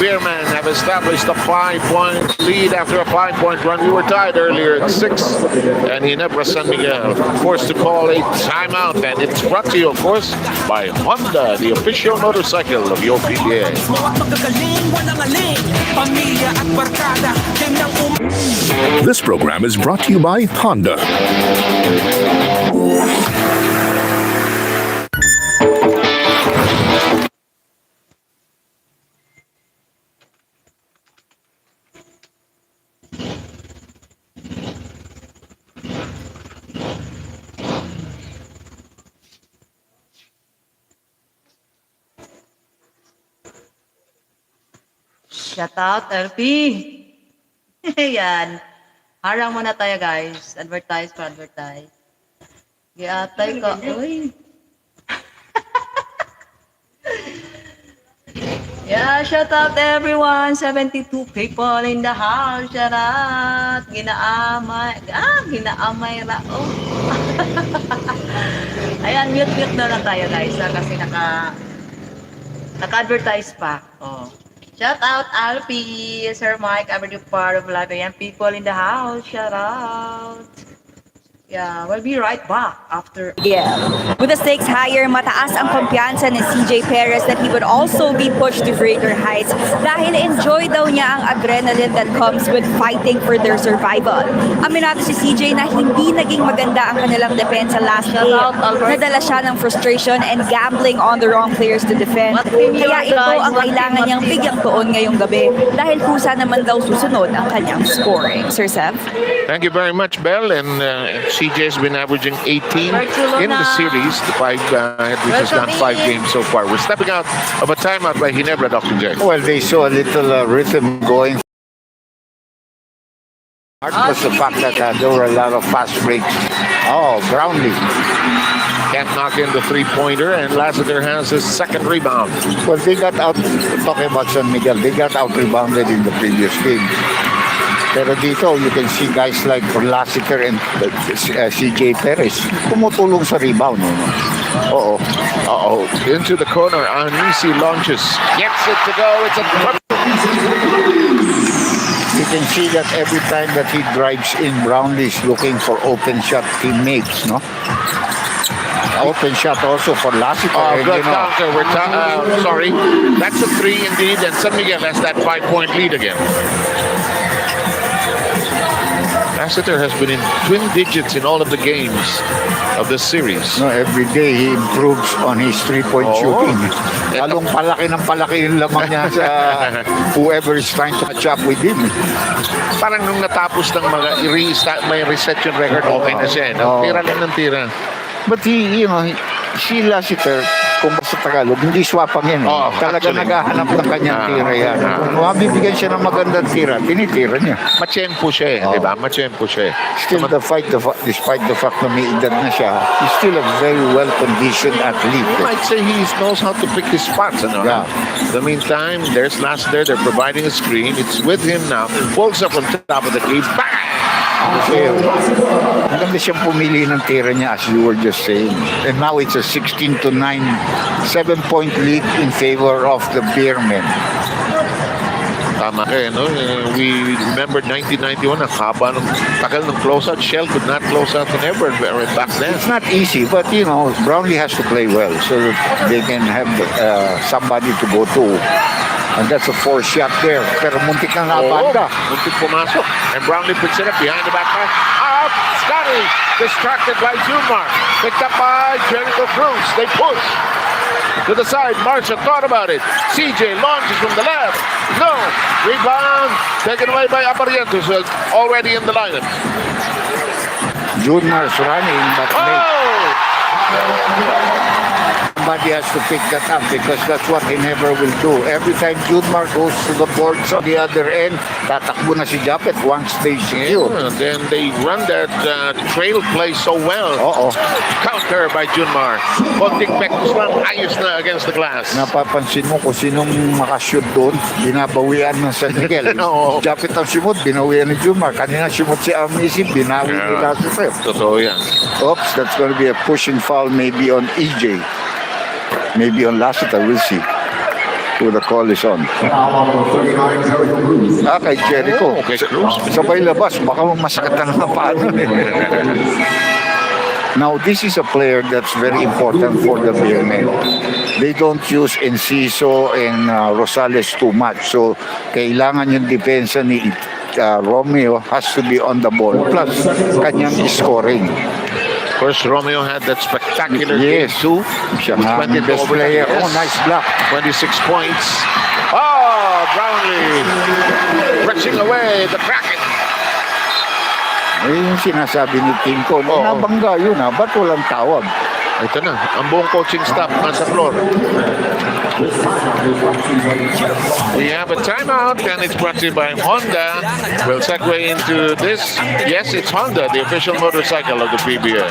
Beermen have established a 5-point lead after a 5-point run. We were tied earlier at 6, and Ginebra San Miguel forced to call a timeout. And it's brought to you, of course, by Honda, the official motorcycle of your PBA. This program is brought to you by Honda. Shout out, LP. Yan. Harang muna tayo, guys. Advertise. Giatay ka. Uy. Yeah, shout out everyone. 72 people in the house. Shout out. Ginaamay ra. Oh. Ayan, mute na lang tayo, guys. Kasi naka-advertise pa. Oh. Shout out Alfie, Sir Mike, every part of life. Ayan, people in the house. Shout out. Yeah, we'll be right back after. Yeah. With the stakes higher, mataas ang kumpiyansa ni CJ Perez that he would also be pushed to greater heights dahil enjoy daw niya ang adrenaline that comes with fighting for their survival. Aminado si CJ na hindi naging maganda ang kanilang depensa last game. Nadala siya ng frustration and gambling on the wrong players to defend. Kaya ito ang kailangan niyang bigyang tuon ngayong gabi dahil kusa naman daw susunod ang kanyang scoring. Sir Seth? Thank you very much, Belle. And CJ has been averaging 18 in the series. The which has done 5 games so far. We're stepping out of a timeout by Ginebra, Dr. J. Well, they saw a little rhythm going. Part was the fact that there were a lot of fast breaks. Oh, Brownlee. Can't knock in the three-pointer, and Lassiter has his second rebound. Well, they got out, talking about San Miguel, they got out-rebounded in the previous game. Pero dito, you can see guys like Lassiter and CJ Perez tumutulong sa rebound. Into the corner, Anisi launches. Gets it to go. It's a You can see that every time that he drives in, Brownlee is looking for open shot he makes, no? Open shot also for Lassiter. good counter. Sorry. That's a 3 indeed, and San Miguel has that 5-point lead again. Lassiter has been in twin digits in all of the games of this series. No, every day he improves on his three-point shooting. Lalong palaki ng palaki yung lamang niya sa whoever is trying to catch up with him. Parang nung natapos ng may reception record, okay na siya. No? Tira lang ng tira. But si Lassiter, kung basta Tagalog, hindi swapang yan. Talaga naghahanap ng kanyang tira yan. Kung mabibigyan siya ng magandang tira, tinitira niya. Machempo siya di ba? Machempo siya. Still, despite the fact na may edad na siya, he's still a very well-conditioned athlete. You might say he knows how to pick his spots. Yeah. In the meantime, there's Lassiter. They're providing a screen. It's with him now. Pulls up on top of the key. Bang! Maganda siyang pumili ng tira niya, as you were just saying. And now it's a 16-9, 7-point lead in favor of the Beermen. Tama no? We remember 1991, ang haba ng tagal ng closeout. Shell could not close out Genebra back then. It's not easy, but Brownlee has to play well so that they can have somebody to go to. And that's a 4 shot there. Pero muntik na nabanda. Muntik pumasok. And Brownlee puts it up behind the back pass. Out! Scotty! Distracted by Jumar. Picked up by Jericho Cruz. They push. To the side. Marcia thought about it. CJ launches from the left. No. Rebound. Taken away by Aparientos. Already in the lineup. Junior's running, but somebody has to pick that up because that's what Ginebra will do. Every time Junmar goes to the boards on the other end, tatakbo na si Japet once they secure. Then they run that trail play so well. Counter by Junmar. Konting pektos lang, ayos na against the glass. Napapansin mo kung sinong makashoot doon, binabawian ng San Miguel. Japet ang simot, binawian ni Junmar. Kanina simot si Amisi, binawi ni Lassiter. Totoo yan. Oops, that's going to be a pushing foul maybe on EJ. Maybe on Lassiter, we'll see. to the call is on. Kay Jericho. Okay, Cruz. Sabay labas, baka masakit ang paano. Now, this is a player that's very important for the Beermen. They don't use Enciso and Rosales too much. So, kailangan yung depensa ni Romeo has to be on the ball. Plus, kanyang scoring. Of course, Romeo had that spectacular game Yes. too. Siya nga ang best player. Oh, nice block. 26 points. Oh, Brownlee rushing away the Kraken. Yung sinasabi ni King Cole, nabangga yun ba't walang tawag? Ito na, ang buong coaching staff nasa floor. We have a timeout and it's brought to you by Honda. We'll segue into this. Yes, it's Honda, the official motorcycle of the PBA.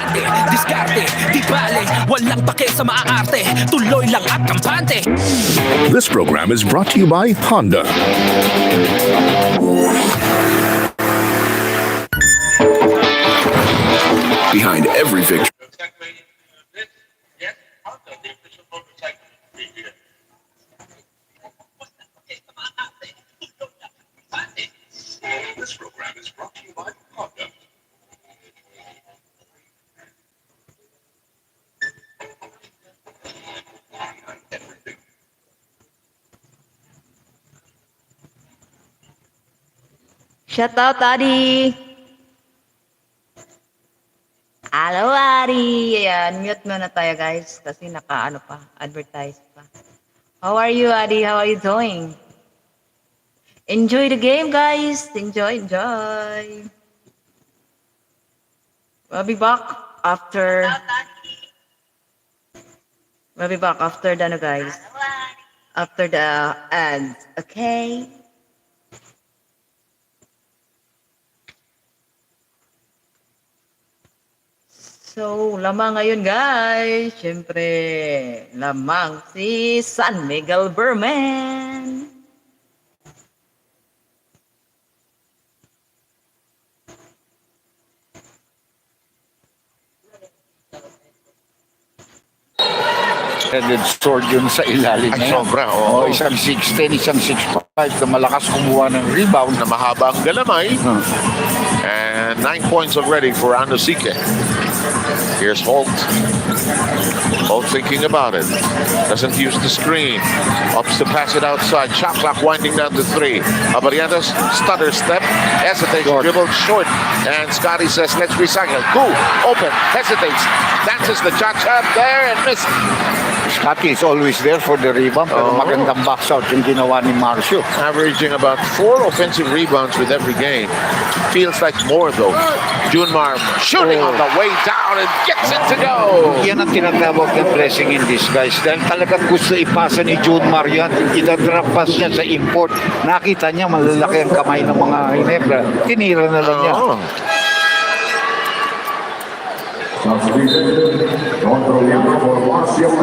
Diskarte, di bale, walang pake sa maaarte, tuloy lang at kampante. This program is brought to you by Honda. Behind every victory. This program is brought to you by Honda. Shout out, Adi. Hello, Adi. Ayan, mute muna tayo, guys. Kasi advertise pa. How are you, Adi? How are you doing? Enjoy the game, guys. Enjoy. We'll be back after the guys. After the ads, okay? So, lamang ngayon, guys. Siyempre, lamang si San Miguel Beermen. Headed sword yun sa ilalim Ay, na yun. sobra, Isang 6'10", isang 6'5", na malakas kumuha ng rebound. Na mahaba ang galamay. And 9 points already for Andosique. Here's Holt. Holt thinking about it. Doesn't use the screen. Opts to pass it outside. Shot clock winding down to 3. Abarientos stutter step. Hesitates. Dribbled short. And Scotty says, let's recycle. Cool. Open. Hesitates. Dances the shot there and missed. Scotty is always there for the rebound, pero magandang box out yung ginawa ni Marcio. Averaging about 4 offensive rebounds with every game. Feels like more though. Junmar shooting on the way down and gets it to go. Yan ang tinatawag ng blessing in disguise. Dahil talagang gusto ipasa ni Junmar yan. Idadrop pass niya sa import. Nakita niya malalaki ang kamay ng mga Ginebra. Tinira na lang niya.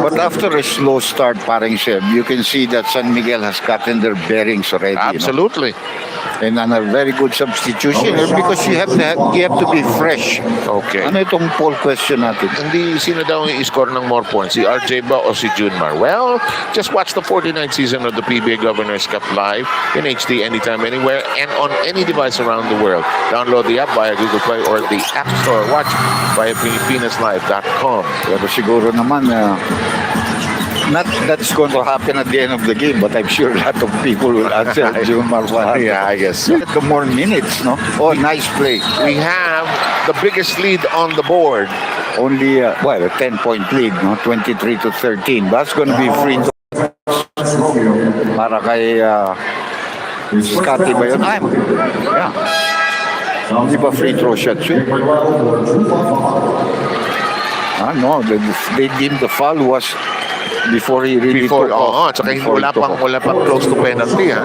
But after a slow start, parang Seb, you can see that San Miguel has gotten their bearings already. Absolutely. And on a very good substitution because you have to be fresh. Okay. Ano itong poll question natin? Hindi sino daw yung i-score ng more points, si RJ ba o si Junmar? Well, just watch the 49th season of the PBA Governors Cup live in HD anytime, anywhere, and on any device around the world. Download the app via Google Play or the App Store. Watch via PilipinasLive.com. Pero siguro naman not that's going to happen at the end of the game, but I'm sure a lot of people will answer Junmar. Yeah, I guess. The more minutes, no? Oh, nice play. We have the biggest lead on the board. Only, a 10-point lead, no? 23-13. That's going to be free to para kay Scotty ba yun? Yeah. Di ba free throw shot yun? No, they deemed the foul was before he really took off. Tsaka wala pang close to penalty.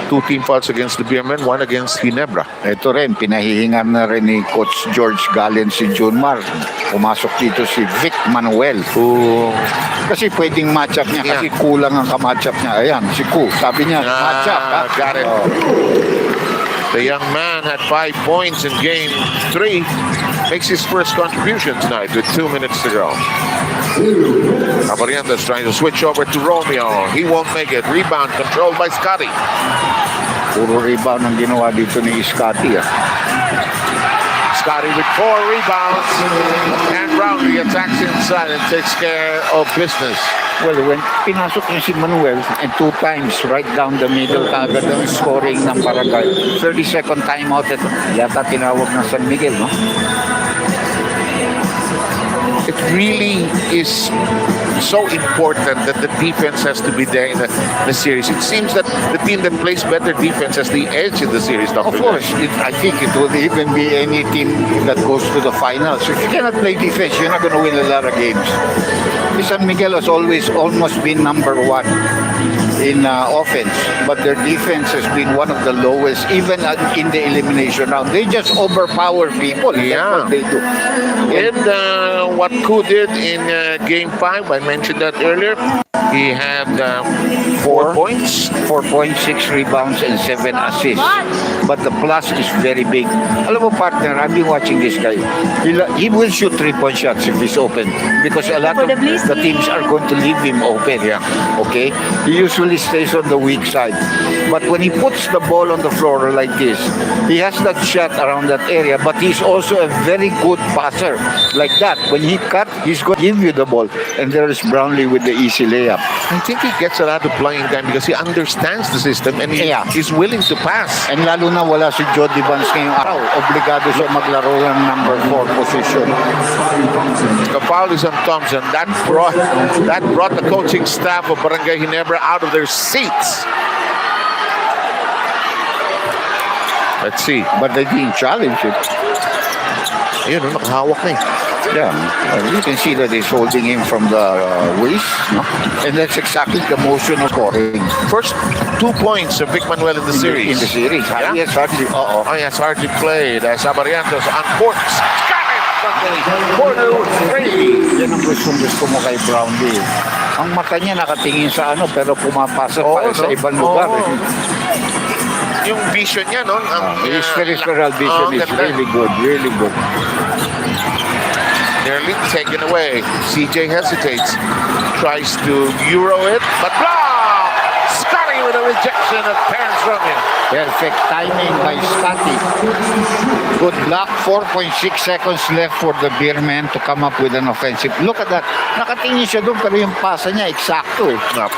2 team fouls against the Beermen, 1 against Ginebra. Ito rin, pinahihingan na rin ni Coach George Gallen si Junmar. Pumasok dito si Vic Manuel. Kasi pwedeng match-up niya kasi kulang ang ka-match-up niya. Ayan, si Ku. Sabi niya, match-up. Got it. The young man had 5 points in game 3. Makes his first contribution tonight with 2 minutes to go. Abarientos trying to switch over to Romeo. He won't make it. Rebound controlled by Scotty. Puro rebound ang ginawa dito ni Scotty. Scotty with 4 rebounds. And Brownlee attacks inside and takes care of business. Well, when pinasok niya si Manuel and 2 times right down the middle kagad ang scoring ng Barangay. 30-second timeout ito. Yata tinawag ng San Miguel, no? It really is so important that the defense has to be there in the series. It seems that the team that plays better defense has the edge in the series, Dr. Of course, I think it will even be any team that goes to the finals. If you cannot play defense, you're not going to win a lot of games. San Miguel has always almost been number 1 in offense, but their defense has been one of the lowest, even in the elimination round. They just overpower people. Yeah. That's what they do. And what Ku did in game 5, I mentioned that earlier. He had 4 points. 4.6 rebounds and 7 assists. But the plus is very big. Alam mo, partner, I've been watching this guy. He will shoot 3-point shots if he's open because a lot of the teams are going to leave him open. Yeah. Okay? He usually stays on the weak side. But when he puts the ball on the floor like this, he has that shot around that area, but he's also a very good passer. Like that. When he cut, he's going to give you the ball. And there is Brownlee with the easy layup. I think he gets a lot of playing time because he understands the system and he's willing to pass. And lalo na wala si Jody Vance ngayong araw. Obligado siya maglaro ng number 4 position. The foul is on Thompson. That brought the coaching staff of Barangay Ginebra out of their seats. Let's see. But they didn't challenge it. Ayun, nakahawak na eh. Yeah, you can see that he's holding him from the waist, no? And that's exactly the motion of scoring. First 2 points of Vic Manuel in the series. In the series. Yeah? Yes, hardly. Oh, yes, hardly played. Abarientos on court. Got it! Corner 3. Yan ang gusto mo kay Brownlee. Ang mata niya nakatingin sa ano, pero pumapasok pa sa ibang lugar. Yung vision niya, no? His peripheral vision is really good, really good. Nearly taken away. CJ hesitates, tries to Euro it, but block! Scotty with a rejection of Terrence Romeo. Perfect timing by Scotty. Good block. 4.6 seconds left for the Beermen to come up with an offensive. Look at that. Nakatingin siya doon pero yung pasa niya eksakto eh. No.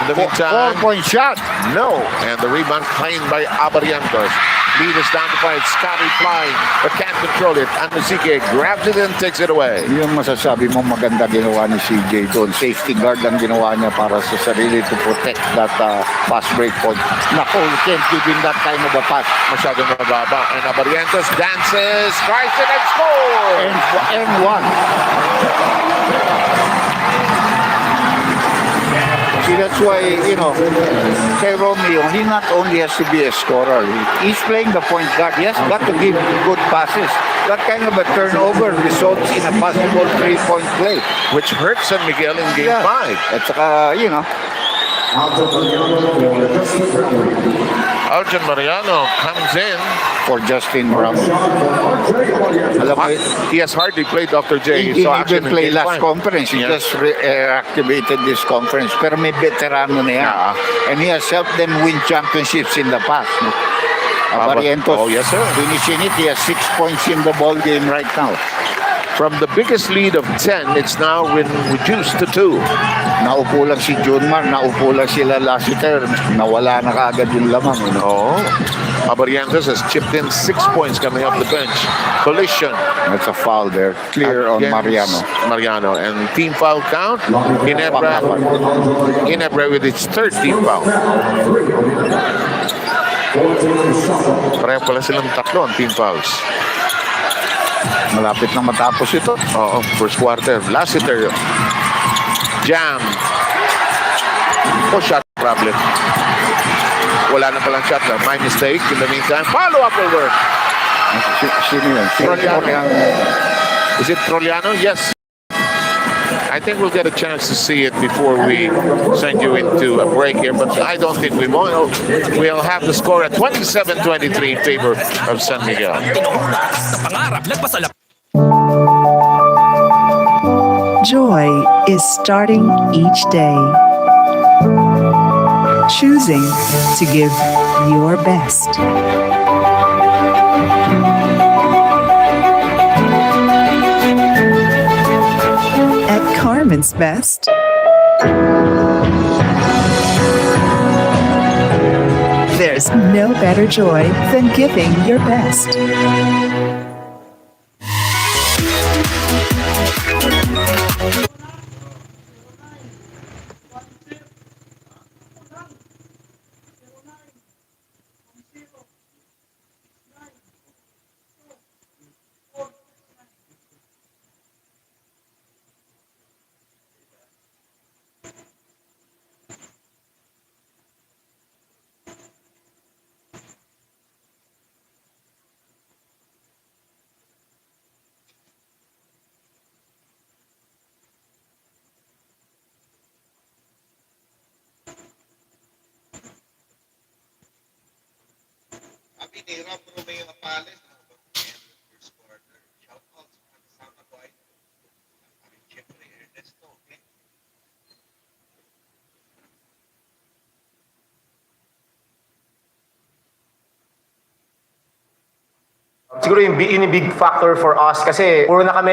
In the meantime, 4-point shot. no. And the rebound claimed by Abarientos. Lead is down to 5. Scotty flying, but can't control it. And Musique grabs it and takes it away. Yung masasabi mo maganda ginawa ni CJ doon. Safety guard ang ginawa niya para sa sarili to protect that fast break point. Nako, you can't give him that kind of a pass. Masyadong mababa. And Abarientos dances, tries it and scores! And one. See, that's why, kay Romeo, he not only has to be a scorer, he's playing the point guard. He has got to give good passes. That kind of a turnover results in a possible 3-point play. Which hurts San Miguel in game 5. At saka, Elgin Mariano comes in. for Justin Brown. Alam mo, He has hardly played Dr. J. he So didn't actually play in game last 5. conference. He Yeah. just reactivated this conference. Pero may veterano na yan. And he has helped them win championships in the past. No? Barrientos, Oh, yes, sir. finishing it. He has 6 points in the ball game right now. From the biggest lead of 10, it's now been reduced to 2. Naupo lang si Junmar, naupo lang sila Lassiter. Nawala na kaagad yung lamang. Oh. Abarientos has chipped in 6 points coming off the bench. Collision. That's a foul there. Clear on against Mariano. And team foul count. Ginebra with its third team foul. Pareho pala silang tatlo ang team fouls. Malapit na matapos ito. Oo, first quarter. Lassiter. Jam. Shot problem. Wala na palang shot. My mistake. In the meantime, follow-up will work. Sino yun? Troliano. Is it Troliano? Yes. I think we'll get a chance to see it before we send you into a break here, but I don't think we will. We'll have the score at 27-23 in favor of San Miguel. Joy is starting each day. Choosing to give your best. At Carmen's Best, there's no better joy than giving your best. Siguro yun yung big factor for us kasi puro na kami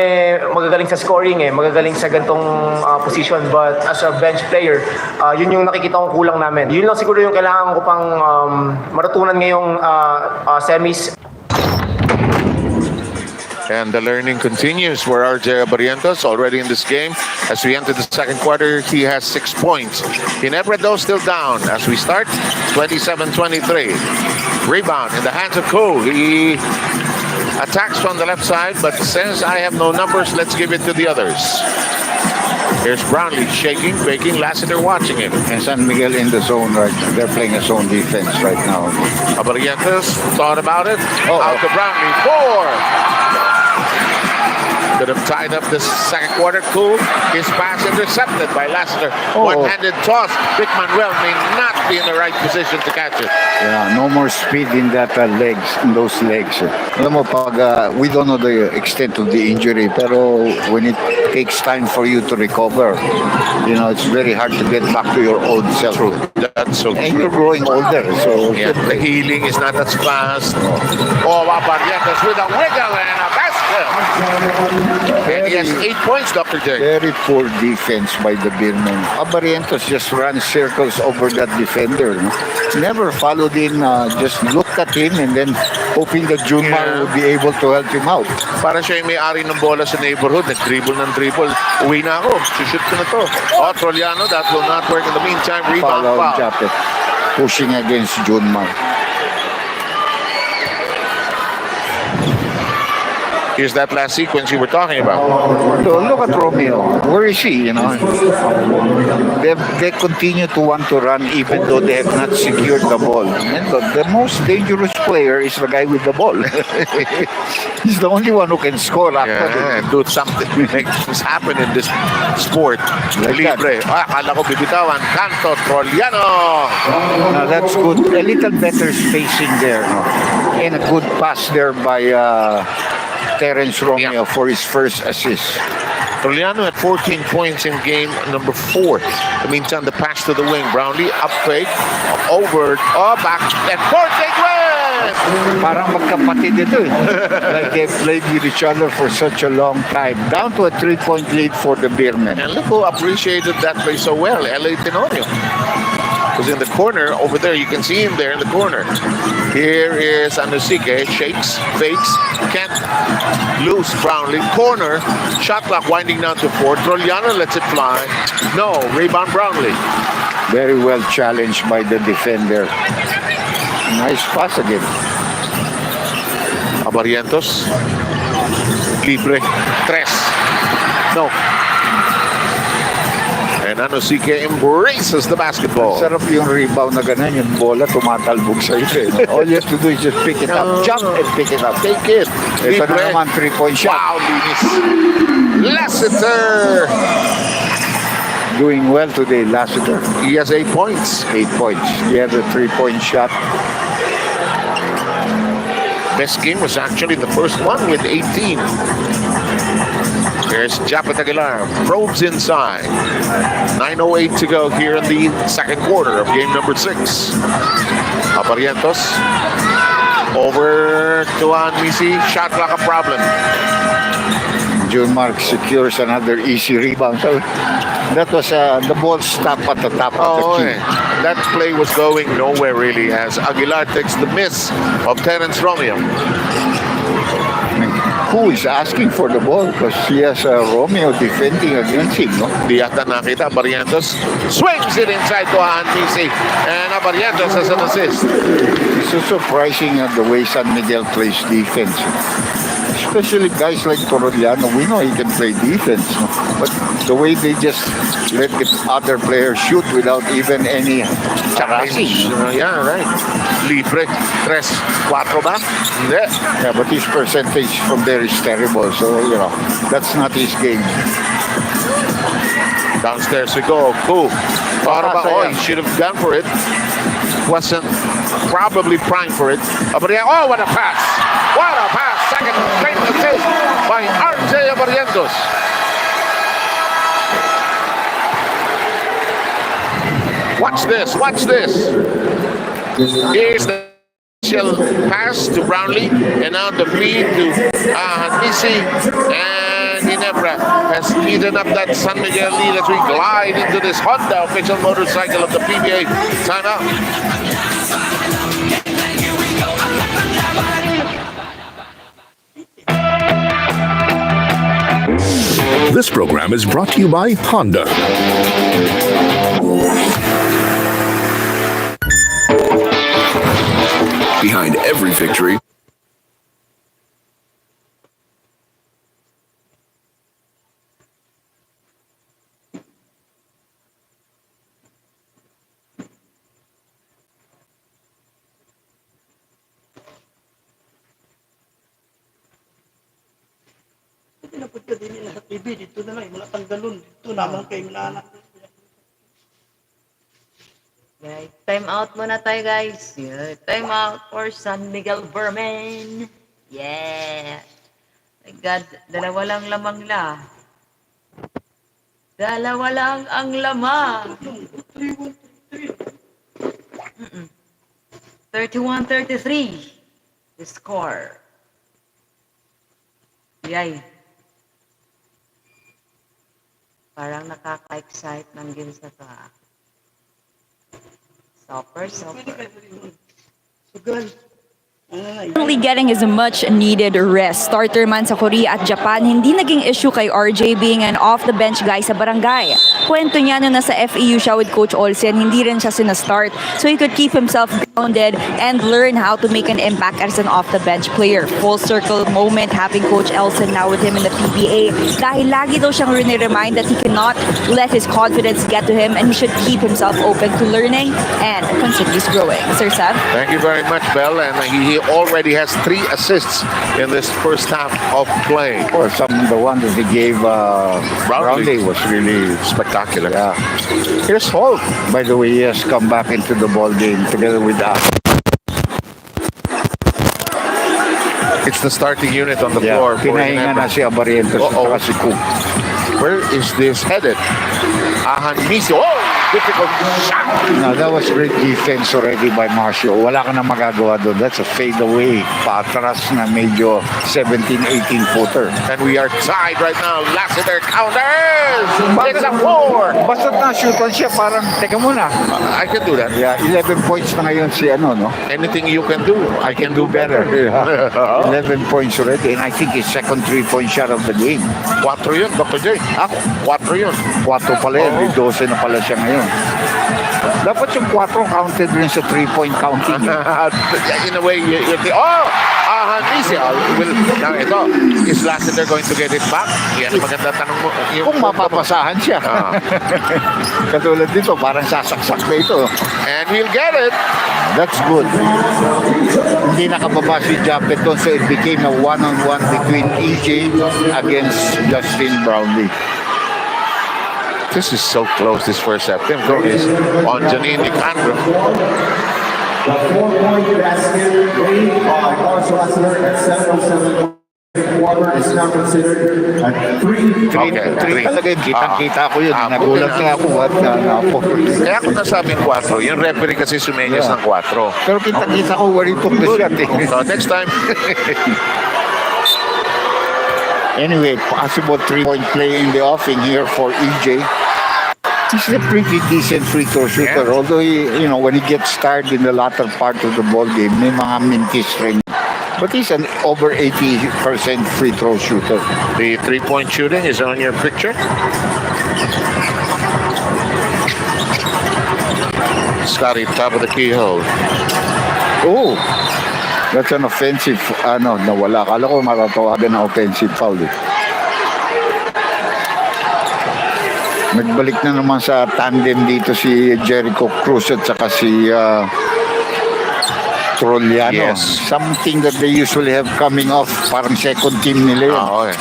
magagaling sa scoring magagaling sa gantong position, but as a bench player, yun yung nakikita kong kulang namin. Yun lang siguro yung kailangan ko pang matutunan ngayong semis. And the learning continues for RJ Barrientos already in this game. As we enter the second quarter, he has 6 points. Ginebra though still down as we start 27-23. Rebound in the hands of Cole. He attacks from the left side, but since I have no numbers, let's give it to the others. Here's Brownlee shaking, faking, Lassiter watching him. And San Miguel in the zone right now. They're playing a zone defense right now. Barrientos thought about it. Out to Brownlee. 4. Could have tied up this second quarter. Cool. His pass intercepted by Lassiter. One-handed toss. Vic Manuel may not be in the right position to catch it. Yeah, no more speed in that legs, in those legs. Alam mo, pag we don't know the extent of the injury, pero when it takes time for you to recover, you know, it's very hard to get back to your old self. True. That's so And true. you're growing older, so Yeah, the healing is not as fast. Barrientos with a wiggle and a basket. And he has 8 points, Dr. J. very poor defense by the Beermen. Barrientos just ran circles over that defender. No? Never followed in, just looked at him and then hoping that Junmar would be able to help him out. Para siya yung may-ari ng bola sa neighborhood. Nag-dribble ng dribble. Uwi na ako. Shoot ko na to. Troliano, that will not work in the meantime. Rebound Foul foul. Japet, pushing against Junmar. Here's that last sequence you were talking about. So look at Romeo. Where is he? You know, they continue to want to run even though they have not secured the ball. And the most dangerous player is the guy with the ball. He's the only one who can score after Yeah, do something. Make things happen in this sport. Like Libre. Akala ko bibitawan. Canto, Troliano. Now that's good. A little better spacing there. No? And a good pass there by Terence Romeo for his first assist. Troliano had 14 points in game number 4. The meantime, the pass to the wing. Brownlee, up fake, over, back, and fourth they win! Parang magkapatid ito eh. Like they've played with each other for such a long time. Down to a 3-point lead for the Beermen. And look who appreciated that play so well, L.A. Tenorio. Was in the corner over there. You can see him there in the corner. Here is Anusike. Shakes, fakes, can't lose Brownlee. Corner, shot clock winding down to 4. Troliano lets it fly. No, rebound Brownlee. Very well challenged by the defender. Nice pass again. Barrientos. Libre. Tres. No. And And Anosike embraces the basketball. Sarap yung rebound na gano'n, yung bola tumatalbog sa iyo. All you have to do is just pick it up, jump and pick it up. Take it. Ito Libre. na naman, 3-point shot. Wow, linis. Lassiter. Doing well today, Lassiter. He has 8 points. 8 points. He had a 3-point shot. Best game was actually the first one with 18. There's Japet Aguilar, probes inside. 9:08 to go here in the second quarter of game number 6. Aparientos over to Anmisi. Shot clock a problem. June Mark secures another easy rebound. So that was the ball stopped at the top of the key. That play was going nowhere really as Aguilar takes the miss of Terence Romeo. Who is asking for the ball? Because he has Romeo defending against him, no? Di yata nakita. Barrientos swings it inside to Anmisi. And Barrientos has an assist. It's so surprising the way San Miguel plays defense. Especially guys like Toroliano, we know he can play defense. No? But the way they just let the other players shoot without even any harassing. Yeah, right. Libre. 3-4 ba? Hindi. Yeah, but his percentage from there is terrible. So, that's not his game. Downstairs we go. Cool. Thought about, he should have gone for it. Wasn't probably primed for it. Oh, what a pass. What a pass. Second straight assist by RJ Abarientos. Watch this. Watch this. Here's the pass to Brownlee. And now the feed to Nisi. And Ginebra has speeded up that San Miguel lead as we glide into this Honda official motorcycle of the PBA timeout. This program is brought to you by Honda. Behind every victory, Pinapunta din nila sa TV, dito na lang, mga tanggalon, dito naman kay Milana. Okay, time out muna tayo guys. Yeah, time out for San Miguel Beermen. Yeah. My God, dalawa lang lamang la. Dalawa lang ang lamang. 31-33. The score. Yay. Parang nakaka-excite ng games na to ha. Super. Sugal. Currently getting his much needed rest. Starter man sa Korea at Japan, hindi naging issue kay RJ being an off-the-bench guy sa Barangay. Kwento niya nung nasa FEU siya with Coach Olsen, hindi rin siya sinastart so he could keep himself grounded and learn how to make an impact as an off-the-bench player. Full circle moment having Coach Olsen now with him in the PBA dahil lagi daw siyang remind that he cannot let his confidence get to him and he should keep himself open to learning and continues growing. Sir Seth? Thank you very much, Bell. And he already has 3 assists in this first half of play. Or the one that he gave Brownlee was really Spectacular. Yeah. Here's Holt. By the way, he has come back into the ball game together with us. It's the starting unit on the floor. for Pinahinga Ginebra. na si Abarientos at si Cook. Where is this headed? Ahanmisi. Oh! Difficult shot. No, that was great defense already by Marcio. Wala ka na magagawa doon. That's a fadeaway. Patras na medyo 17-18 footer. And we are tied right now. Lassiter counters. It's a 4. Basta na-shootan siya, parang, teka muna. I can do that. Yeah, 11 points na ngayon si no? Anything you can do, I can do better. 11 points already. And I think his second 3-point shot of the game. 4 yun, Dr. J. 4 yun. 4 pala yun. May 12 na pala siya ngayon. Dapat yung 4 counted rin sa 3-point counting. In a way, you think, napapasahan will now ito, is Lassiter going to get it back? Yan ang maganda tanong mo. Kung mapapasahan siya. Katulad dito, parang sasaksak na ito. And he'll get it. That's good. Hindi nakababa si Japet doon, so it became a one-on-one between EJ against Justin Brownlee. This is so close, this first set. Tim Go is on Janine Nicandro. The 4-point basket made by Marshall Lassiter at 7:07 quarter is now considered a 3. Okay, 3. Talaga yun, kitang-kita ko yun. Nagulat nga ako at napo. Kaya kung nasabing 4, yung referee kasi sumenyas ng 4. Pero kitang-kita ko where he took the shot. So next time. Anyway, possible 3-point play in the offing here for EJ. He's a pretty decent free throw shooter. Yeah. Although when he gets tired in the latter part of the ball game, may mga mintis rin. But he's an over 80% free throw shooter. The 3-point shooting is on your picture. Scotty, top of the keyhole. Oh, that's an offensive, nawala. Kala ko matatawagan na offensive foul. Nagbalik na naman sa tandem dito si Jericho Cruz at saka si Trolliano. Yes. Something that they usually have coming off, parang second team nila yun.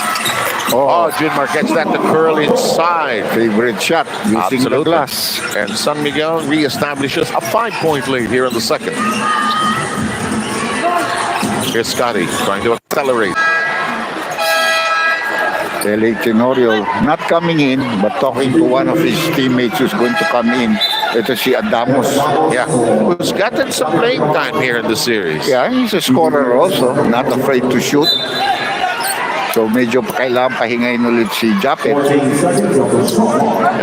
Oh, Ginebra gets that to curl inside. Favorite shot using the glass. And San Miguel reestablishes a 5-point lead here in the second. Here's Scotty trying to accelerate. LA Tenorio not coming in, but talking to one of his teammates who's going to come in. Ito si Adamos. Yeah, who's gotten some playing time here in the series. Yeah, he's a scorer also, not afraid to shoot. So medyo kailangan pahingayin ulit si Japet.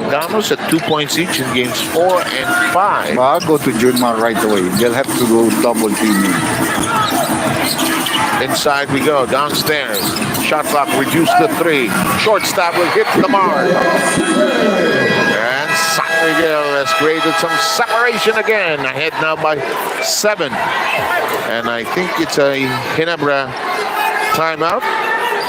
Adamos at 2 points each in games 4 and 5. Go to Junmar right away. They'll have to go double teaming. Inside we go, downstairs. Shot clock reduced to 3. Short stop will hit the mark. And San Miguel has created some separation again. Ahead now by 7. And I think it's a Ginebra timeout.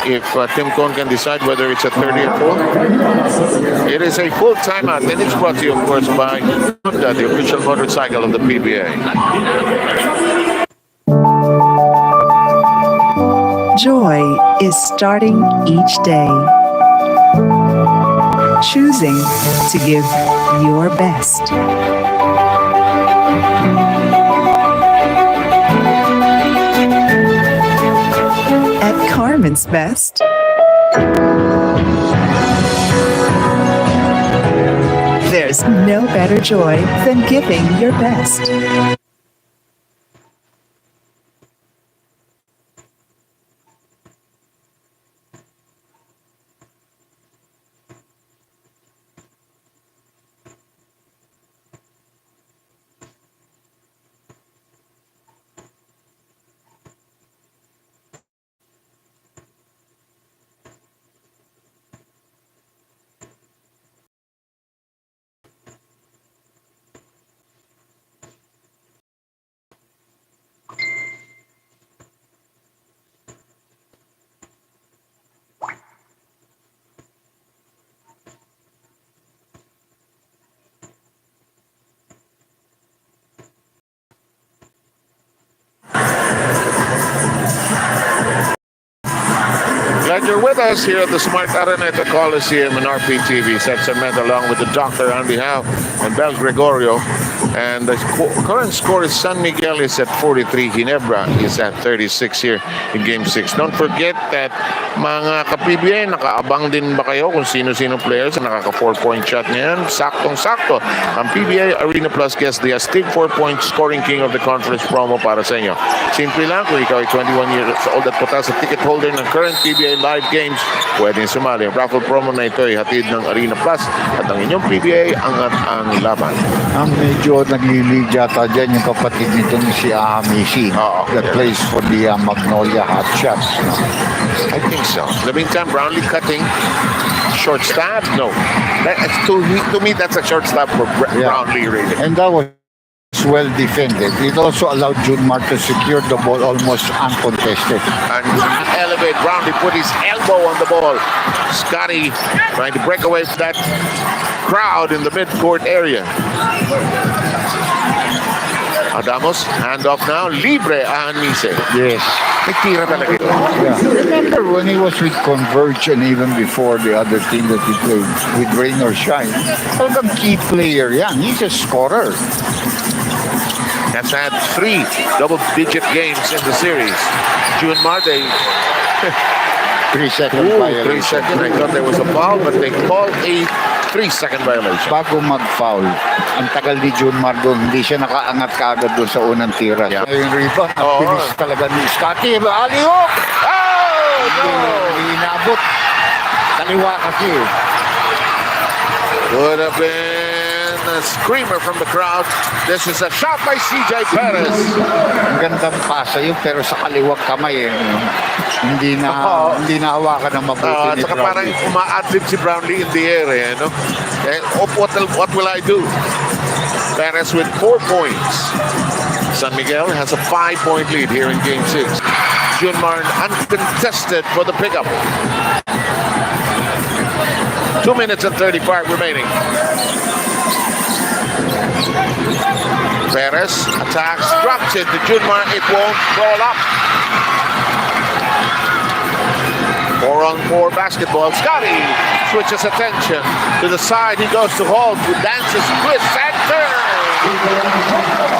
If Tim Cohn can decide whether it's a 30 or 4. It is a full timeout, and it's brought to you, of course, by Honda, the official motorcycle of the PBA. Joy is starting each day. Choosing to give your best. At Carmen's Best, there's no better joy than giving your best. Glad you're with us here at the Smart Arena at the Coliseum in RPTV. Seth Sarmento along with the doctor on behalf and Bel Gregorio. And the current score is San Miguel is at 43. Ginebra is at 36 here in Game 6. Don't forget that mga ka-PBA, nakaabang din ba kayo kung sino-sino players na nakaka 4-point shot niyan? Saktong-sakto. Ang PBA Arena Plus guest, the Astig 4-point scoring king of the conference promo para sa inyo. Simple lang, kung ikaw ay 21 years old at putas sa ticket holder ng current PBA live games, pwedeng sumali. Ang raffle promo na ito ay hatid ng Arena Plus at ang inyong PBA angat ang laban. Ang medyo naglilid yata dyan yung kapatid nito ni si Amisi that plays for the Magnolia Hotshots. I think so. The meantime, Brownlee cutting. Short stab? No. To me, that's a short stab for Brownlee, really. And that was well defended. It also allowed Junmar to secure the ball almost uncontested. And elevate. Brownlee put his elbow on the ball. Scotty trying to break away from that crowd in the midcourt area. Adamos, handoff now. Libre Anmise. Yes. May tira talaga ito. Yeah. Remember when he was with Converge and even before the other team that he played with Rain or Shine, talagang key player yan. He's a scorer. Has had 3 double-digit games in the series. June Marte. 3-second violation. 3 second. I thought there was a foul, but they called a 3-second violation. Bago mag-foul, ang tagal ni June Mardo, hindi siya nakaangat kaagad doon sa unang tira. Yeah. Yung rebound, ang Oo. bilis talaga ni Scotty. Aliok! Oh, no! Hindi inabot. Kaliwa kasi. Would have been a screamer from the crowd. This is a shot by CJ Perez. Ang gandang pasa yun, pero sa kaliwang kamay eh. Hindi na hawakan ng mabuti ni Saka parang Brownlee. uma-adlib si Brownlee in the air, eh, no? Eh, what will I do? Perez with 4 points. San Miguel has a 5-point lead here in Game 6. Junmar uncontested for the pickup. 2 minutes and 35 remaining. Perez attacks, drops it to Junmar. It won't roll up. 4-on-4 basketball. Scotty switches attention to the side. He goes to hold. He dances, twists, and turns.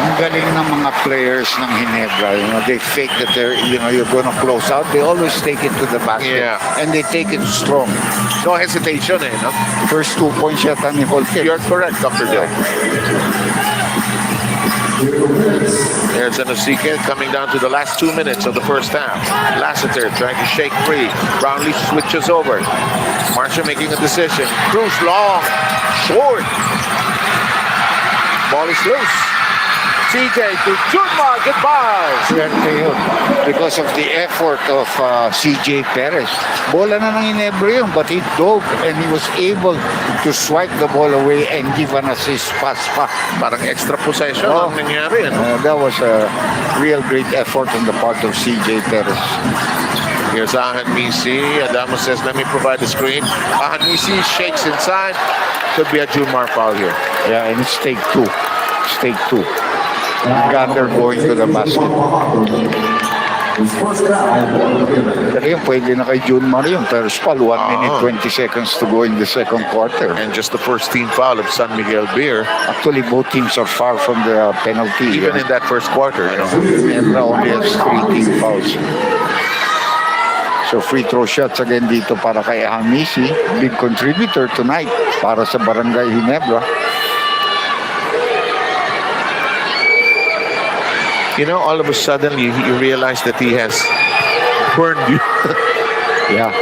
Ang galing ng mga players ng Ginebra. They fake that you're gonna close out. They always take it to the basket. Yeah. And they take it strong. No hesitation, eh, no? First 2 points yata ni Holker. You're correct, Dr. Dill. There's an Osike coming down to the last 2 minutes of the first half. Lassiter trying to shake free. Brownlee switches over. Marcia making a decision. Cruz long, short. Ball is loose. CJ to Junmar. Goodbye. Swerte yun. Because of the effort of CJ Perez. Bola na ng Ginebra yun, but he dove and he was able to swipe the ball away and give an assist pass pa. Parang extra possession ang nangyari. That was a real great effort on the part of CJ Perez. Here's Ahan Misi. Adamo says, let me provide the screen. Ahan Misi shakes inside. Could be a Junmar foul here. Yeah, and it's take 2. It's take 2. Gander going to the basket. Pero yun, pwede na kay Junmar yun. Pero Spal, 1 minute, 20 seconds to go in the second quarter. And just the first team foul of San Miguel Beer. Actually, both teams are far from the penalty. Even in that first quarter. Ginebra only has 3 team fouls. So free throw shots again dito para kay Hamisi. Big contributor tonight para sa Barangay Ginebra. You know, all of a sudden you realize that he has burned you. Yeah.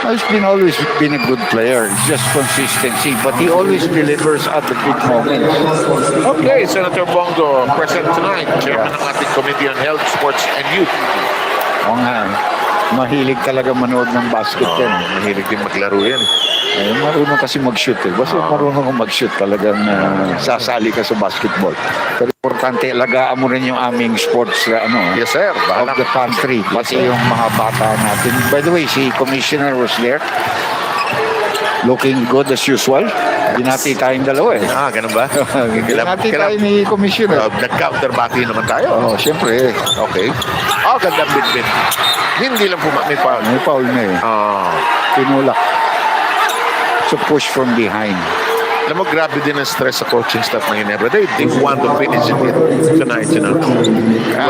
He's always been a good player. It's just consistency. But he always delivers at the big moments. Okay, Senator Bongo present tonight. Chairman ng ating Committee on Health, Sports and Youth. Oo nga. Mahilig talaga manood ng basket yan. Mahilig din maglaro yan. Marunong kasi mag-shoot eh. Basta marunong kang mag-shoot talagang sasali ka sa basketball. Pero importante, alagaan mo rin yung aming sports Yes, sir. of the country. Pati yung mga bata natin. By the way, si Commissioner was there. Looking good as usual. Binati tayong dalawa eh. Ganun ba? Binati tayo ni Commissioner. Nag-counterbati naman tayo. Oo, siyempre. Okay. Gandang bit-bit. Hindi lang may foul. May foul na eh. Tinulak. So push from behind. Alam mo, grabe din ang stress sa coaching staff ng Ginebra. They want to finish it tonight, you know.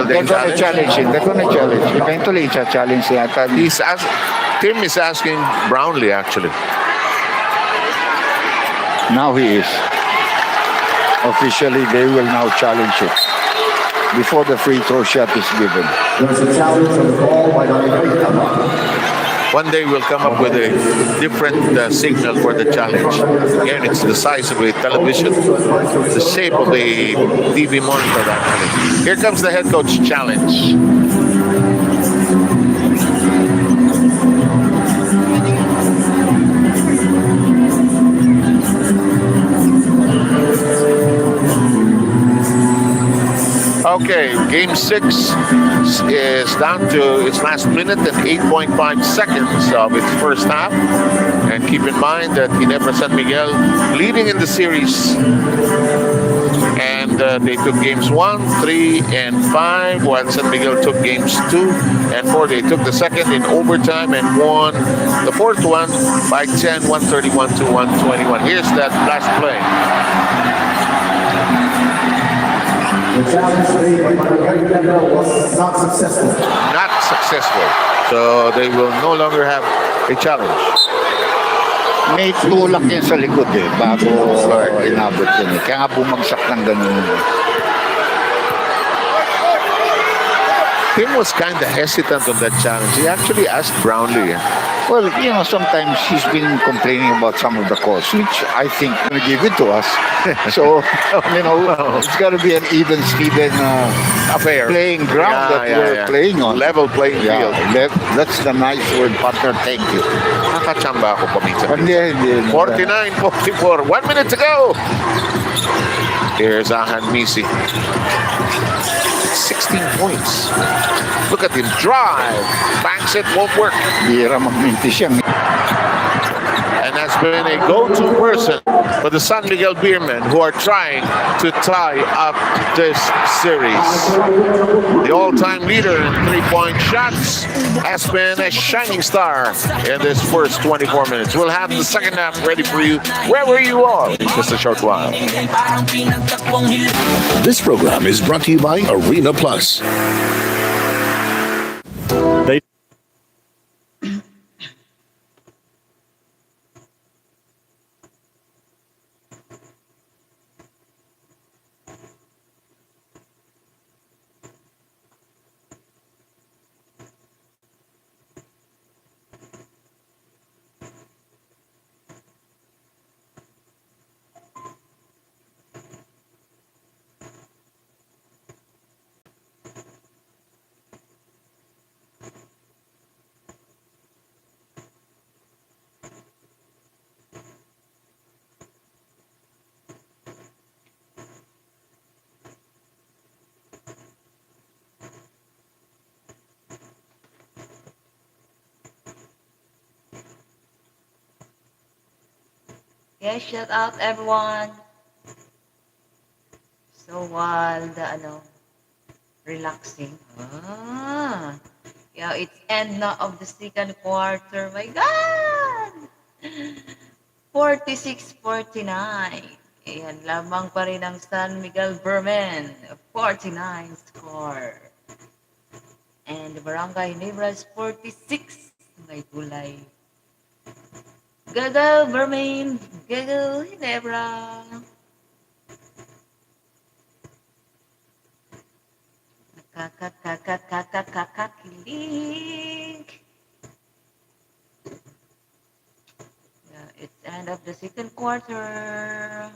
They're gonna challenge it. They're gonna challenge. Eventually, it's a challenge yata. Tim is asking Brownlee, actually. Now he is. Officially, they will now challenge it before the free throw shot is given. There's a challenge on the ball by Ginebra. One day we'll come up with a different signal for the challenge. Again, it's the size of a television, the shape of a TV monitor, actually. Here comes the head coach challenge. Okay, game 6 is down to its last minute and 8.5 seconds of its first half. And keep in mind that Ginebra San Miguel leading in the series. And they took games 1, 3, and 5, while San Miguel took games 2 and 4. They took the second in overtime and won the fourth one by 10, 131 to 121. Here's that last play. The challenge made by Barangay was not successful. Not successful. So they will no longer have a challenge. May tulak yan sa likod bago inabot yun Kaya nga bumagsak ng ganun. Tim was kind of hesitant on that challenge. He actually asked Brownlee. Well, sometimes he's been complaining about some of the calls, which I think will give it to us. So, it's got to be an even Steven affair. Playing ground that we're playing on. Level playing field. That's the nice word, partner. Thank you. Nakachamba ako paminsan. Hindi. 49-44. 1 minute to go. Here's Ahan Misi. 16 points. Look at him drive. Banks it, won't work. Bira magmintis yan. And has been a go-to person for the San Miguel Beermen, who are trying to tie up this series. The all-time leader in three-point shots has been a shining star in this first 24 minutes. We'll have the second half ready for you wherever you are in just a short while. This program is brought to you by Arena Plus. Yeah, shout out everyone. So while the relaxing. Yeah, it's end now of the second quarter. My God! 46-49. Ayan, lamang pa rin ang San Miguel Beermen. 49 score. And the Barangay Ginebra is 46. May gulay. Go, Beermen! Go, Ginebra! Kilig! Yeah, it's end of the second quarter.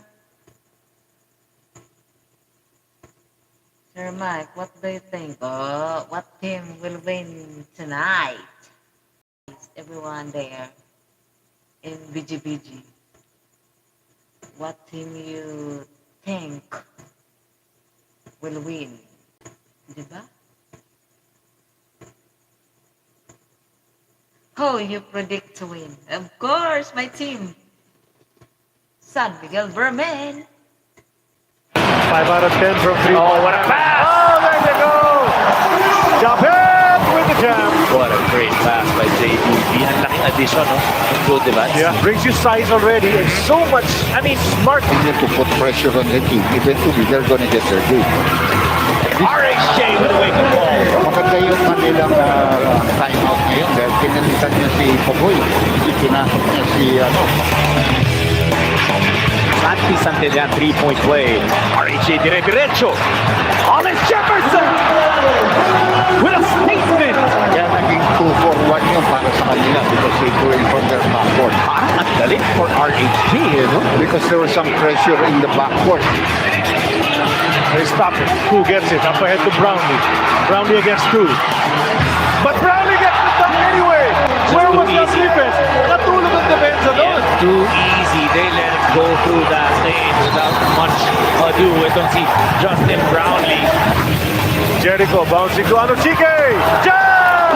Sir Mike, what do you think? Oh, what team will win tonight? Everyone there in BGBG. What team you think will win? Diba? Who you predict to win? Of course, my team. San Miguel Beermen. 5 out of 10 from 3. Oh, what a pass! Oh, there you go! Japet with the jam. What a great pass by JB. Ang laking addition, no? Ang good, diba? Yeah, brings you size already and so much, smart. You need to put pressure on the team. Eventually, they're gonna get their game. RHJ with a wake-up ball. Maganda yung kanilang timeout ngayon dahil pinalitan niya si Pogoy. Pinasok niya si Santi Santillan, 3-point play. RHJ dire-diretso. Hollis Jefferson with a statement. Kaya naging 2-4-1 yun para sa kanila because they threw in from their backcourt. Parang ang galing for RHJ, Because there was some pressure in the backcourt. They stop it. Who gets it? Up ahead to Brownlee. Brownlee against two. But Brownlee gets it done anyway. Where was the defense? Natulog ang defense doon. Too easy. They let it go through that lane without much ado. Itong si Justin Brownlee. Jericho bouncing to Anochike. Jam!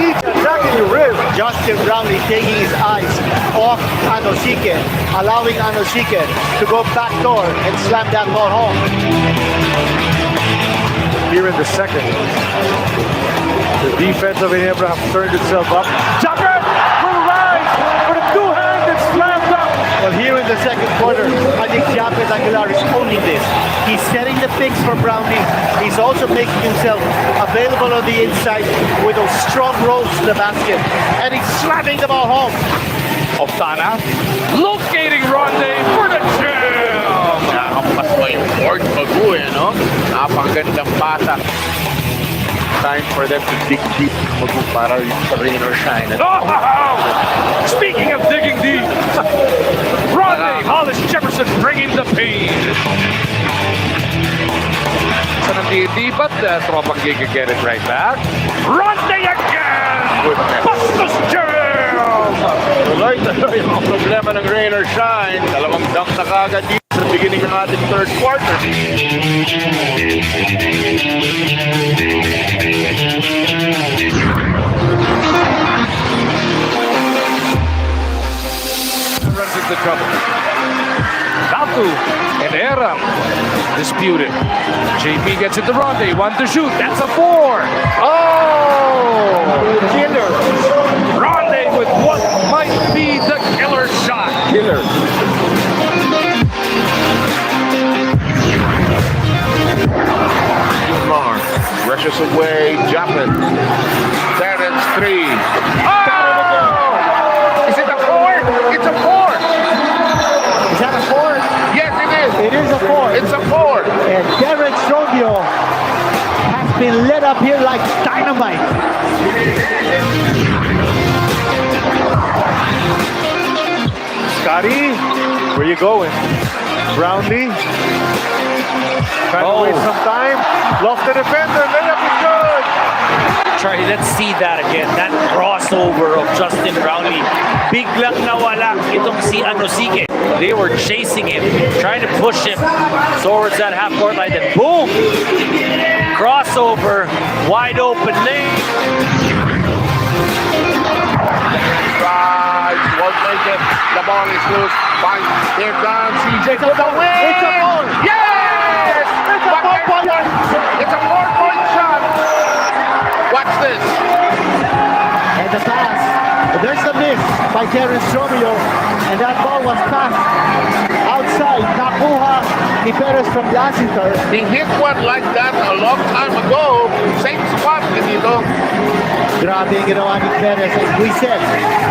He's attacking the rim. Justin Brownlee taking his eyes off Anochike, allowing Anochike to go backdoor and slam that ball home. Here in the second, the defense of Ginebra have turned itself up. Jumper will rise for the two-handed slam dunk. Well, here in the second quarter, I think Japet Aguilar is owning this. He's setting the picks for Brownlee. He's also making himself available on the inside with those strong rolls to the basket. And he's slamming the ball home. Oftana, locating Ronde for the jam! Nakakampas mo yung board Magu no? Napakagandang bata. Time for them to dig deep, Magu, para rain or shine. Oh! Speaking of digging deep, Ronde Hollis Jefferson bringing the pain. Sa nandidi, but the tropang Giga get it right back. Ronde again! Bustos jam! Tuloy-tuloy ang problema ng rain or shine. Dalawang dunk na kagad dito sa beginning ng ating third quarter. Runs into trouble. Batu and Aram disputed. JP gets it to Ronde. One to shoot. That's a 4. Oh! Killer. Ronde with what might be the killer shot. Killer. Mar rushes away. Japet. Terrence 3. Oh! Is it a 4? It's a 4. Is that a 4? Yes, it is. It is a 4. It's a 4. And Derek Strongio has been lit up here like dynamite. Scotty, where you going? Brownlee. Trying to waste some time. Lost the defender. Layup is good. Charlie, let's see that again. That crossover of Justin Brownlee. Biglang nawala itong si Anochike. They were chasing him, trying to push him towards that half-court line. Then boom! Crossover, wide open lane. Drives, won't make it. The ball is loose. Fine. Here comes CJ for the win. It's a ball. Yes! It's a 4-point. It's a 4-point shot. Watch this. And the pass. There's the miss by Terrence Romeo. And that ball was passed outside. Nakuha ni Perez from Lassiter. He hit one like that a long time ago. Same spot dito. Grabe yung ginawa ni Perez. As we said,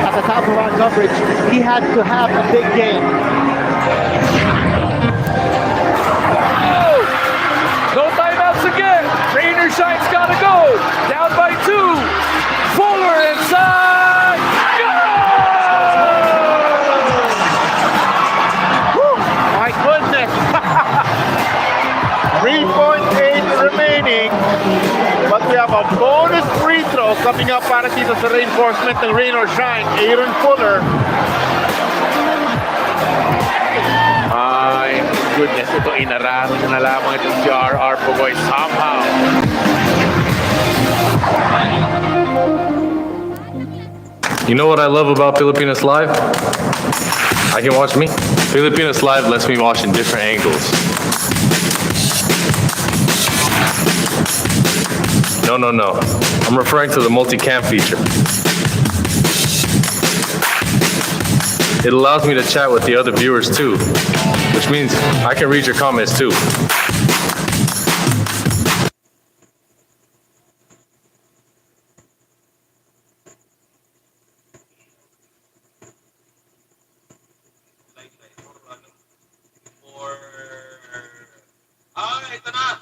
at the top of our coverage, he had to have a big game. No timeouts again. Rain or shine's gotta go. Down by 2. Fuller inside. My goodness. 3.8 remaining. But we have a bonus free throw coming up para dito sa reinforcement ng rain or shine. Aaron Fuller. My goodness, ito inarami na lamang itong GRR Pugoy somehow. You know what I love about Filipinas Live? I can watch me. Filipinas Live lets me watch in different angles. No. I'm referring to the multicam feature. It allows me to chat with the other viewers too, which means I can read your comments too. Ito na.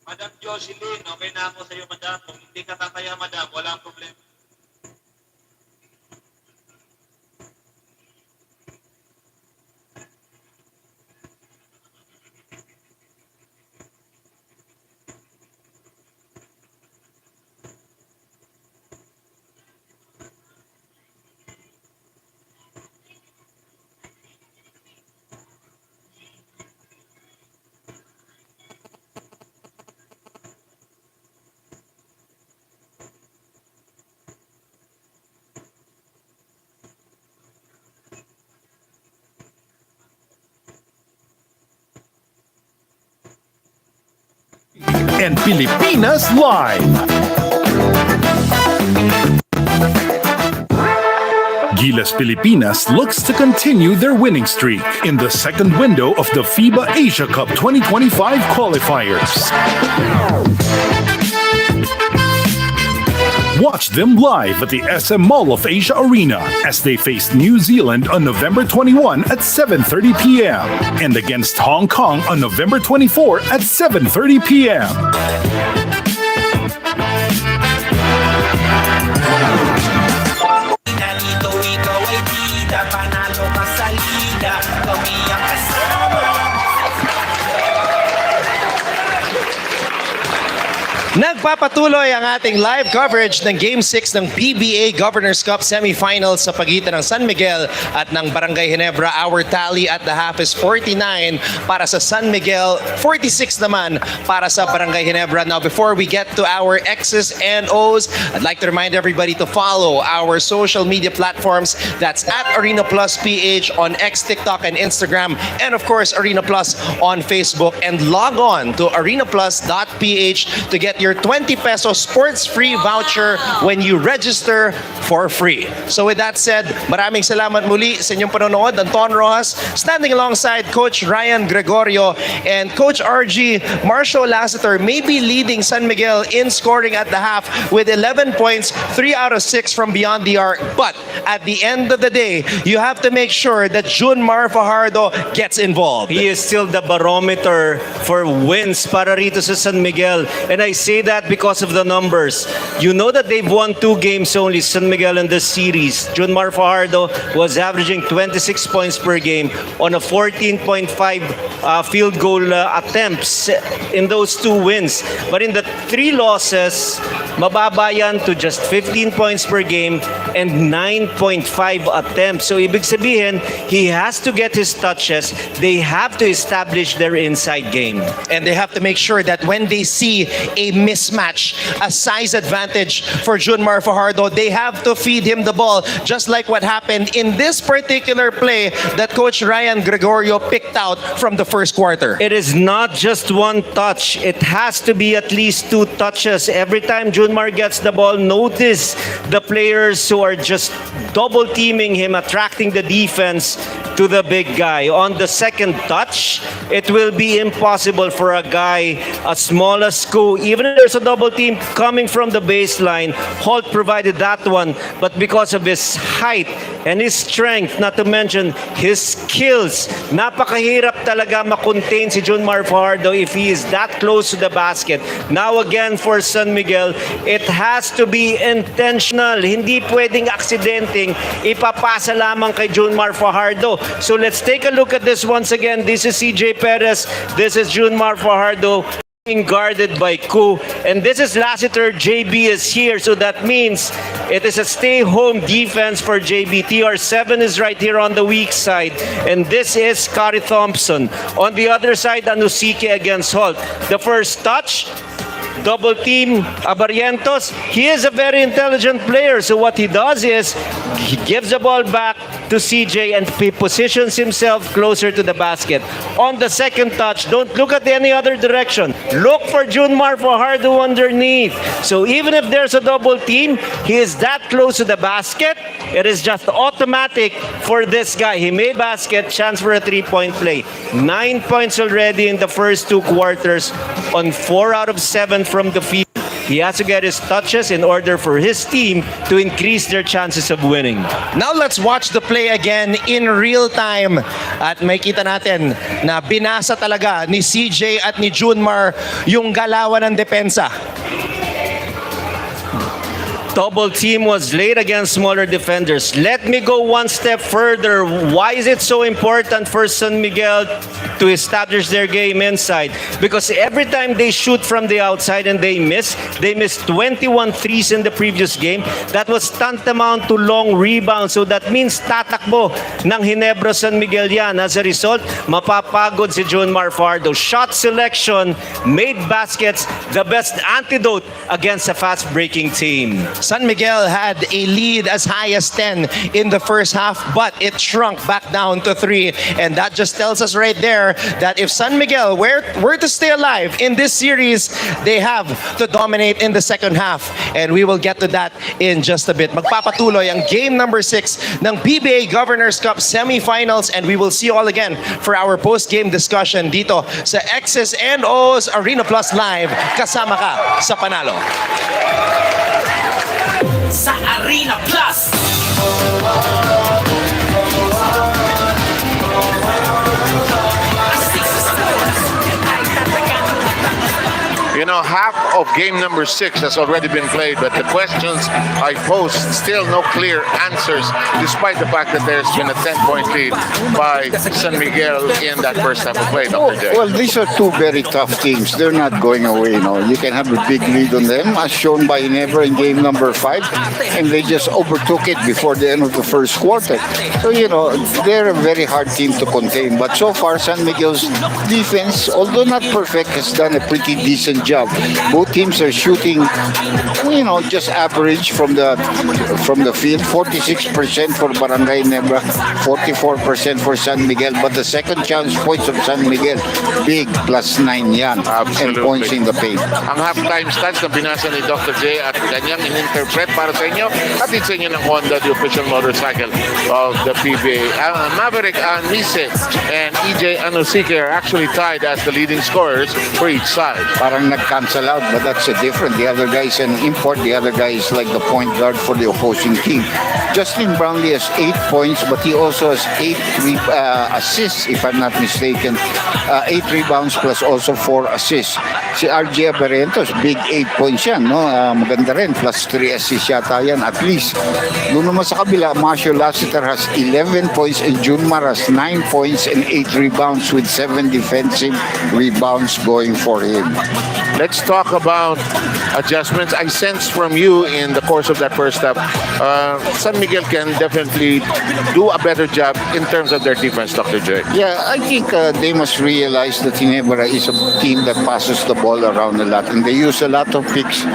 Madam Jocelyn, okay na ako sa iyo, madam. Kung hindi ka tataya, madam, walang problema. and Pilipinas Live. Gilas Pilipinas looks to continue their winning streak in the second window of the FIBA Asia Cup 2025 qualifiers. Watch them live at the SM Mall of Asia Arena as they face New Zealand on November 21 at 7:30 p.m. and against Hong Kong on November 24 at 7:30 p.m. Nagpapatuloy ang ating live coverage ng Game 6 ng PBA Governors Cup Semifinals sa pagitan ng San Miguel at ng Barangay Ginebra. Our tally at the half is 49 para sa San Miguel, 46 naman para sa Barangay Ginebra. Now, before we get to our X's and O's, I'd like to remind everybody to follow our social media platforms. That's at Arena Plus PH on X, TikTok, and Instagram. And of course, Arena Plus on Facebook. And log on to arenaplus.ph to get your 20 peso sports free voucher when you register for free. So with that said, maraming salamat muli sa inyong panonood. Anton Rojas standing alongside Coach Ryan Gregorio and Coach RG. Marshall Lassiter may be leading San Miguel in scoring at the half with 11 points, 3 out of 6 from beyond the arc. But at the end of the day, you have to make sure that Junmar Fajardo gets involved. He is still the barometer for wins para rito sa San Miguel. And I say that because of the numbers. You know that they've won 2 games only, San Miguel in this series. Junmar Fajardo was averaging 26 points per game on a 14.5 field goal attempts in those 2 wins. But in the 3 losses, mababa yan to just 15 points per game and 9.5 attempts. So ibig sabihin, he has to get his touches. They have to establish their inside game. And they have to make sure that when they see a mismatch, a size advantage for Junmar Fajardo, they have to feed him the ball, just like what happened in this particular play that Coach Ryan Gregorio picked out from the first quarter. It is not just one touch. It has to be at least 2 touches. Every time Junmar gets the ball, notice the players who are just double teaming him, attracting the defense to the big guy. On the second touch, it will be impossible for a guy as small as Ku, even if there's a double team coming from the baseline. Holt provided that one, but because of his height and his strength, not to mention his skills, napakahirap talaga makontain si Junmar Fajardo if he is that close to the basket. Now again for San Miguel, it has to be intentional. Hindi pwedeng aksidenteng ipapasa lamang kay Junmar Fajardo. So let's take a look at this once again. This is CJ Perez. This is Junmar Fajardo being guarded by Ku. And this is Lassiter. JB is here. So that means it is a stay-home defense for JB. TR7 is right here on the weak side. And this is Scotty Thompson. On the other side, Anusike against Holt. The first touch, double team Abarientos. He is a very intelligent player. So what he does is he gives the ball back to CJ and he positions himself closer to the basket. On the second touch, don't look at any other direction. Look for Junmar Fajardo underneath. So even if there's a double team, he is that close to the basket. It is just automatic for this guy. He made basket, chance for a 3-point play. 9 points already in the first 2 quarters on 4 out of 7 from the field. He has to get his touches in order for his team to increase their chances of winning. Now let's watch the play again in real time. At makita natin na binasa talaga ni CJ at ni Junmar yung galawan ng depensa. Double team was late against smaller defenders. Let me go one step further. Why is it so important for San Miguel to establish their game inside? Because every time they shoot from the outside and they missed 21 threes in the previous game. That was tantamount to long rebounds. So that means tatakbo ng Ginebra San Miguel yan. As a result, mapapagod si Junmar Fajardo. Shot selection, made baskets, the best antidote against a fast-breaking team. San Miguel had a lead as high as 10 in the first half, but it shrunk back down to 3. And that just tells us right there sure that if San Miguel were to stay alive in this series, they have to dominate in the second half. And we will get to that in just a bit. Magpapatuloy ang game number 6 ng PBA Governors Cup Semifinals, and we will see you all again for our post-game discussion dito sa X's and O's Arena Plus Live. Kasama ka sa panalo. Sa Arena Plus. You know, half of game number 6 has already been played, but the questions I posed, still no clear answers, despite the fact that there's been a 10-point lead by San Miguel in that first half of play, Dr. J. Well, these are two very tough teams. They're not going away, You can have a big lead on them, as shown by Ginebra in game number 5, and they just overtook it before the end of the first quarter. So, they're a very hard team to contain. But so far, San Miguel's defense, although not perfect, has done a pretty decent job. Both teams are shooting, just average from the field. 46% for Barangay Ginebra, 44% for San Miguel. But the second chance points of San Miguel, big, +9 yan. And points in the paint. Ang halftime stats na binasa ni Dr. J at kanyang in-interpret para sa inyo at sa inyo ng Honda, the official motorcycle of the PBA. Maverick Anise and EJ Anosike are actually tied as the leading scorers for each side. Parang nag-cancel out, but that's different. The other guy is an import. The other guy is like the point guard for the opposing team. Justin Brownlee has 8 points, but he also has 8 assists, if I'm not mistaken. 8 rebounds plus also 4 assists. Si RJ Abarentos, big 8 points yan, maganda rin, plus 3 assists yata yan, at least. Doon naman sa kabila, Marshall Lassiter has 11 points and Junmar has 9 points and 8 rebounds with 7 defensive rebounds going for him. Let's talk about adjustments. I sense from you in the course of that first half, San Miguel can definitely do a better job in terms of their defense, Dr. J. Yeah, I think they must realize that Ginebra is a team that passes the ball around a lot, and they use a lot of picks.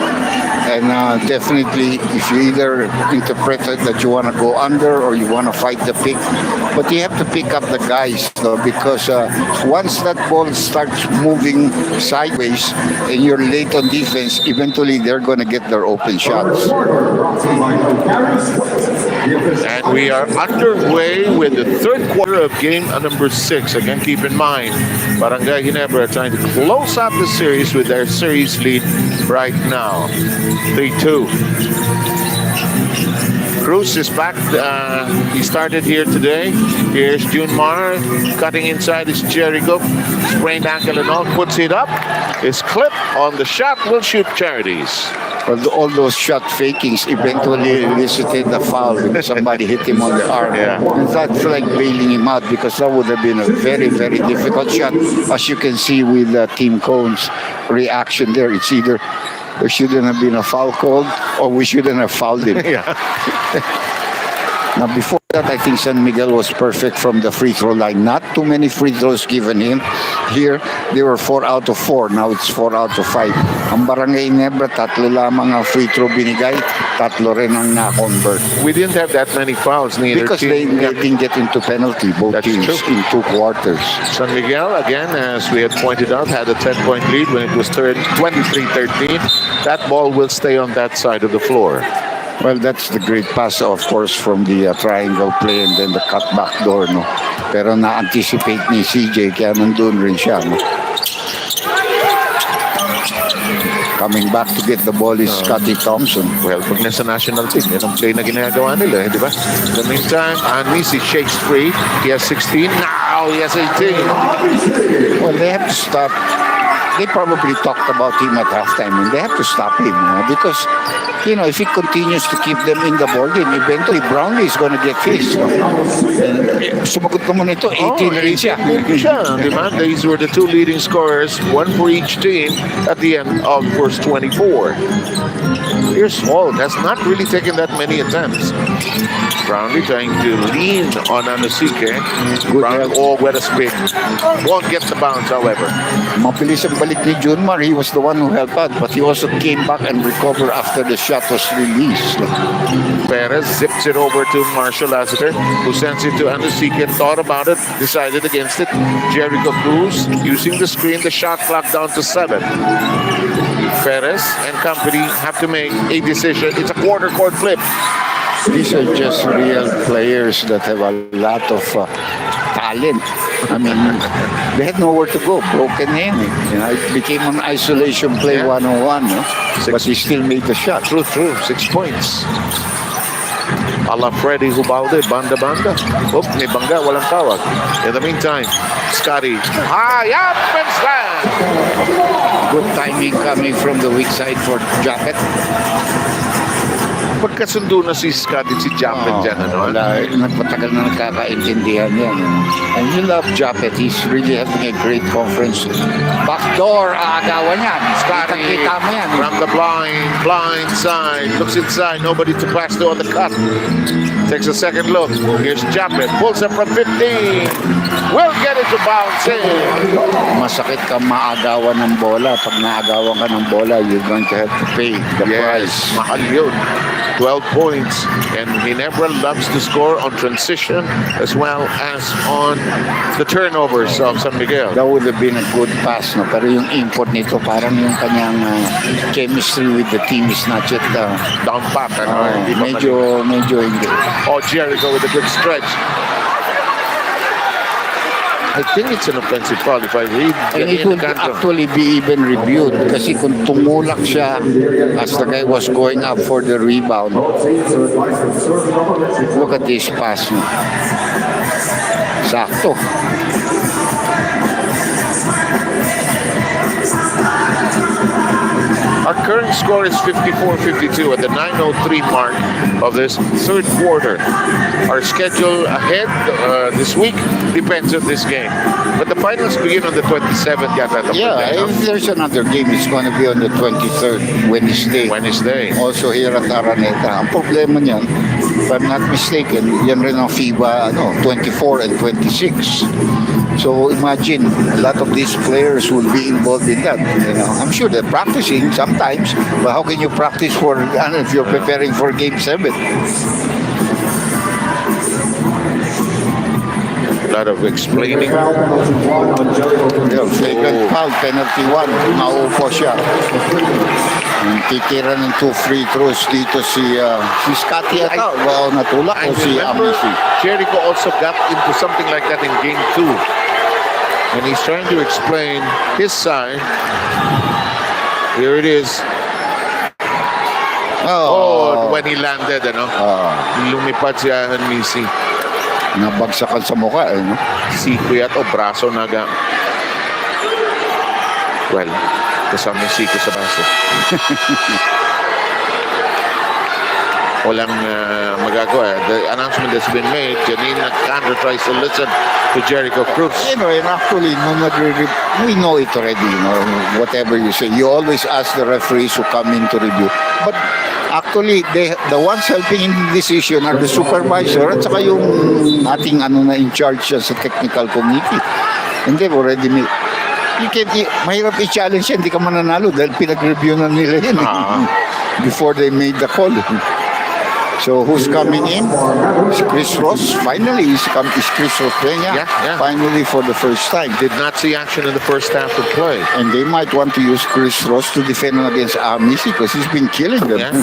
And definitely, if you either interpret it that you want to go under or you want to fight the pick, but you have to pick up the guys, because once that ball starts moving sideways and you're late on defense, eventually they're going to get their open shots. And we are underway with the third quarter of game number 6. Again, keep in mind, Barangay Ginebra trying to close out the series with their series lead right now. 3-2. Cruz is back. He started here today. Here's Junmar cutting inside his Jericho. Sprained ankle and all. Puts it up. His clip on the shot will shoot Charities. Well, all those shot fakings eventually elicited the foul because somebody hit him on the arm. Yeah. And that's like bailing him out, because that would have been a very, very difficult shot. As you can see with Team Cone's reaction there, it's either there shouldn't have been a foul called or we shouldn't have fouled him. Yeah. Now, before that, I think San Miguel was perfect from the free throw line. Not too many free throws given him. Here, they were 4 out of 4. Now it's 4 out of 5. Ang Barangay Ginebra, 3 lamang ang free throw binigay. 3 rin ang na-convert. We didn't have that many fouls neither. Because they didn't get into penalty, both teams, in 2 quarters. San Miguel, again, as we had pointed out, had a 10-point lead when it was 23-13. That ball will stay on that side of the floor. Well, that's the great pass, of course, from the triangle play and then the cut back door, Pero na-anticipate ni CJ, kaya nandun rin siya, Coming back to get the ball is Scotty Thompson. Well, pag nasa national team, yan ang play na ginagawa nila, di ba? In the meantime, Anisi shakes free. He has 16. Now he has 18. Well, they have to stop. They probably talked about him at halftime, and they have to stop him, because, if he continues to keep them in the ball game, eventually Brownlee is going to get faced. Sumagot naman ito, 18 rin siya. These were the 2 leading scorers, 1 for each team at the end of verse 24. Here's Holt, has not really taken that many attempts. Brownlee trying to lean on Anosike. Brownlee, with a spin. Won't get the bounce, however. Mabilis ang pagbalik ni Junmar, he was the one who helped out, but he also came back and recovered after the shot was released. Perez zips it over to Marshall Lassiter, who sends it to Anusike, thought about it, decided against it. Jericho Cruz using the screen, the shot clock down to 7. Perez and company have to make a decision. It's a quarter court flip. These are just real players that have a lot of talent. I mean, they had nowhere to go. Broken in. You know, it became an isolation play 101. No? But he still made the shot. True. 6 points. Ala Freddy Hubalde, banda. Oh, may bangga, walang tawag. In the meantime, Scotty, high up and slam! Good timing coming from the weak side for Jacket. Pagkasundo na si Scotty si Japet dyan, ano? Wala, nagpatagal na nagkakaintindihan yan. And you love Japet. He's really having a great conference. Backdoor, aagawan yan. Scotty Kita mo yan. from the blind side, looks inside, nobody to pass to on the cut. Takes a second look. Here's Japet, pulls up from 15. Will get it to bounce in. Masakit ka maagawan ng bola. Pag naagawan ka ng bola, you're going to have to pay the price. Mahal yun. 12 points, and Ginebra loves to score on transition as well as on the turnovers of San Miguel. That would have been a good pass, no? Pero yung import nito, parang yung kanyang chemistry with the team is not yet down pat. Medyo hindi. Oh, Jericho with a good stretch. I think it's an offensive foul if I read. And it would actually be even reviewed kasi kung tumulak siya as the guy was going up for the rebound. Look at this pass. Sakto. Our current score is 54-52 at the 9:03 mark of this third quarter. Our schedule ahead this week depends on this game. But the finals begin on the 27th. Yeah, if there's another game, it's going to be on the 23rd, Wednesday. Also here at Araneta. Ang problema niyan, if I'm not mistaken, yan rin ang FIBA 24 and 26. So imagine, a lot of these players will be involved in that. You know, I'm sure they're practicing sometimes, but how can you practice for if you're preparing for Game 7? A lot of explaining. Flagrant foul, penalty 1. Maupo siya. Titira ng 2 free throws dito si Scotty ata. Wow, natulak o si Amisi. Jericho also got into something like that in Game 2. And he's trying to explain his side. Here it is. Oh, when he landed, lumipad si Amisi. Nabagsakan sa mukha, no? Siko o braso naga. Well, kasama yung siko sa braso. Walang magagawa. The announcement has been made. Janine Candor tries to listen to Jericho Cruz. And actually, we know it already, whatever you say. You always ask the referees who come in to review. But actually, the ones helping in the decision are the supervisor at saka yung ating in charge sa technical committee. And they've already made. Mahirap i-challenge yan, hindi ka mananalo dahil pinag-review na nila yan before they made the call. So who's coming in? Is Chris Ross. Finally, is Chris Ross playing? Yeah. Finally for the first time. Did not see action in the first half of play. And they might want to use Chris Ross to defend against Amisi because he's been killing them. Yeah.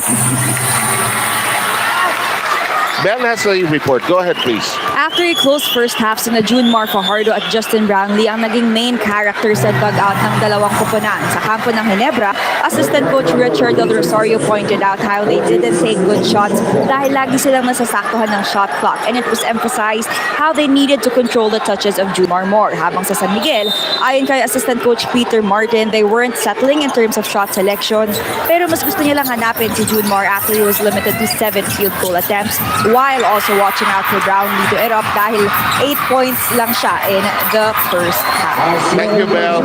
Bell has a report. Go ahead, please. After a close first half, sina Junmar Fajardo at Justin Brownlee ang naging main characters at dugout ng dalawang koponan. Sa kampo ng Ginebra, assistant coach Richard Del Rosario pointed out how they didn't take good shots dahil lagi silang nasasaktuhan ng shot clock, and it was emphasized how they needed to control the touches of Junmar more. Habang sa San Miguel, ayon kay assistant coach Peter Martin, they weren't settling in terms of shot selection, pero mas gusto nilang hanapin si Junmar after he was limited to 7 field goal attempts, while also watching out for Brownlee to erupt dahil 8 points lang siya in the first half. Thank you, Bell.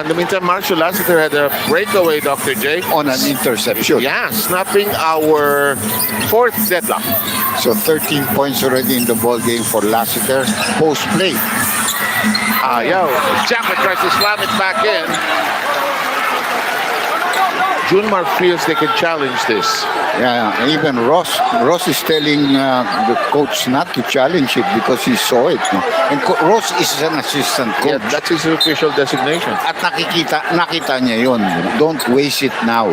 In the meantime, Marshall Lassiter had a breakaway, Dr. J. On an interception. Yeah, snapping our 4th deadlock. So 13 points already in the ball game for Lassiter. Post play. Chapman tries to slam it back in. Junmar feels they can challenge this. Yeah, even Ross is telling the coach not to challenge it because he saw it. No? And Ross is an assistant coach. Yeah, that's his official designation. At nakita niya yun. Don't waste it now.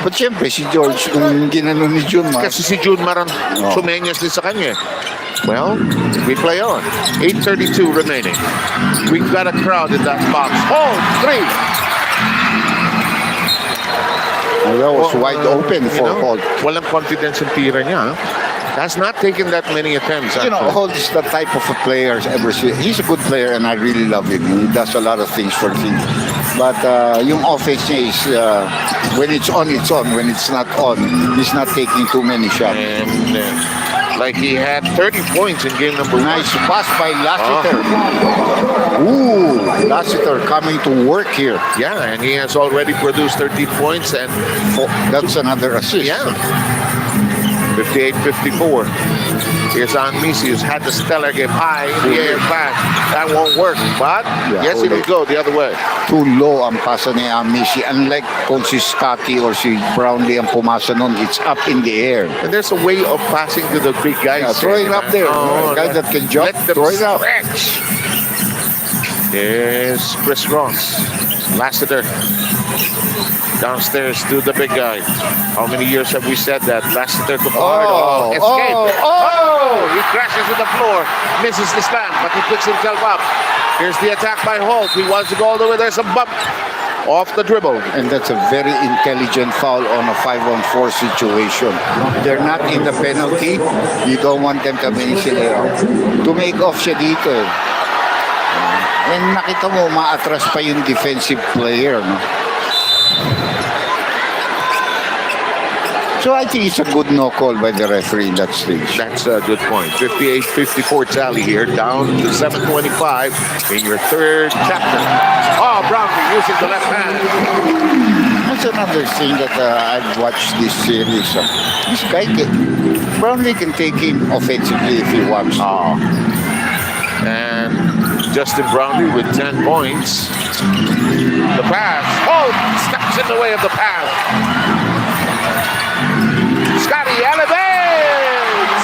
But syempre, si George, nung ginano ni Junmar. Kasi si Junmar ang sumenyas din sa kanya. Well, we play on. 8:32 remaining. We've got a crowd in that box. Hold, 3. That was wide open for Holt. Walang confidence yung tira niya. Has not taken that many attempts. You know, Holt is the type of a player ever seen. He's a good player and I really love him. He does a lot of things for the team. But yung offense niya is, when it's on, it's on. When it's not on, he's not taking too many shots. And, like he had 30 points in game number 1. Nice pass by Lassiter. Ooh, Lassiter coming to work here. Yeah, and he has already produced 30 points and that's another assist. Yeah. 58-54. Here's Misi, who's had the stellar game high in the air back. That won't work, but yes, it will go the other way. Too low ang pasa ni Misi. Unlike kung si Scotty or si Brownlee ang pumasa nun, it's up in the air. And there's a way of passing to the big guys. Yeah, throw it up there. A guy that can jump, throw it up. There's Chris Ross. Lassiter. Downstairs to the big guy. How many years have we said that? Lassiter to hard. Escape. He crashes to the floor. Misses the slam, but he picks himself up. Here's the attack by Holt. He wants to go all the way. There's a bump off the dribble. And that's a very intelligent foul on a 5-on-4 situation. They're not in the penalty. You don't want them to to make off siya dito. And nakita mo, maatras pa yung defensive player. No? So I think it's a good no call by the referee in that stage. That's a good point. 58-54 tally here, down to 7:25 in your third chapter. Brownlee using the left hand. That's another thing that I've watched this series. This guy, Brownlee can take him offensively if he wants. And Justin Brownlee with 10 points. The pass. Steps in the way of the pass. Scotty elevates!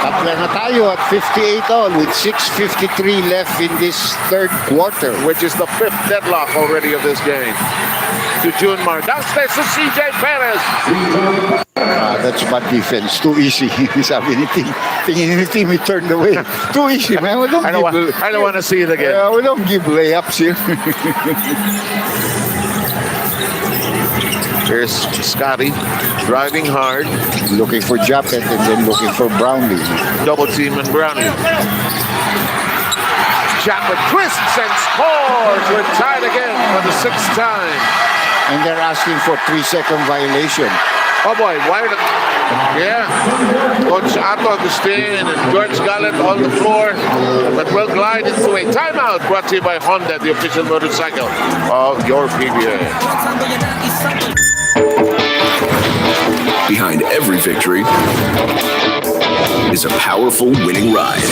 Tapla na tayo at 58 all with 6:53 left in this third quarter. Which is the 5th deadlock already of this game. To Junmar. Downstairs to CJ Perez. That's bad defense. Too easy. Sabi ni Tim. Tingin ni Tim, he turned away. Too easy, man. I don't want to see it again. We don't give layups here. Here's Scotty driving hard. Looking for Japet and then looking for Brownlee. Double team and Brownlee. Japet twists and scores. We're tied again for the 6th time. And they're asking for 3-second violation. Oh boy, Coach Ato Agustin and George Gallet on the floor, but will glide into a timeout brought to you by Honda, the official motorcycle of your PBA. Behind every victory is a powerful winning ride.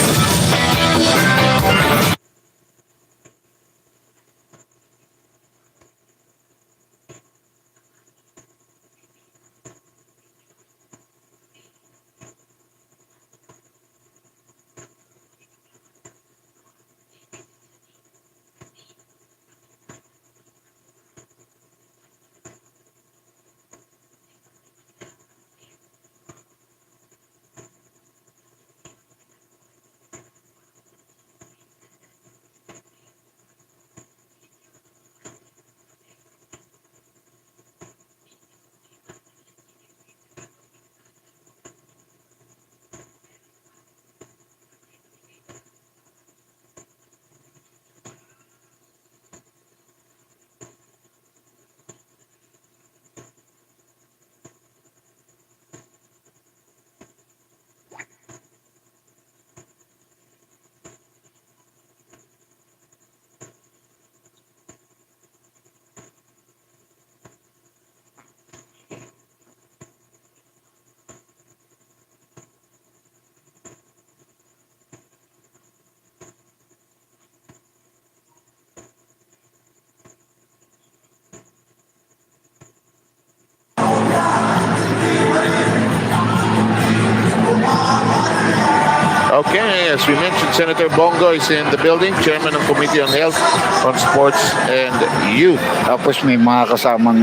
Okay, as we mentioned, Senator Bongo is in the building, Chairman ng Committee on Health, on Sports and Youth. Tapos may mga kasamang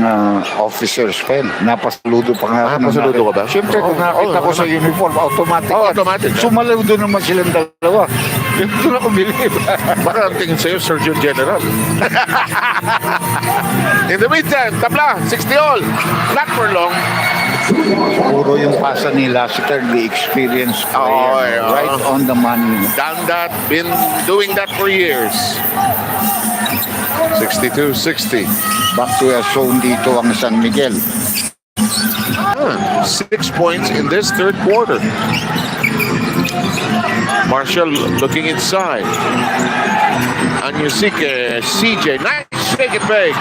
officers pa yun. Napasaludo pa nga. Napasaludo ka ba? Siyempre, kung nakita ko sa uniform, automatic. Automatic. Sumaludo naman silang dalawa. Doon ako bilib. Parang ang tingin sa'yo, Surgeon General. In the meantime, tabla, 60 all. Not for long. Siguro yung pasa ni Lassiter, the experienced player. Right on the money. Done that, been doing that for years. 62-60. Back to a zone dito ang San Miguel. 6 points in this third quarter. Marshall looking inside. Anyusike, CJ, nice shake and bake.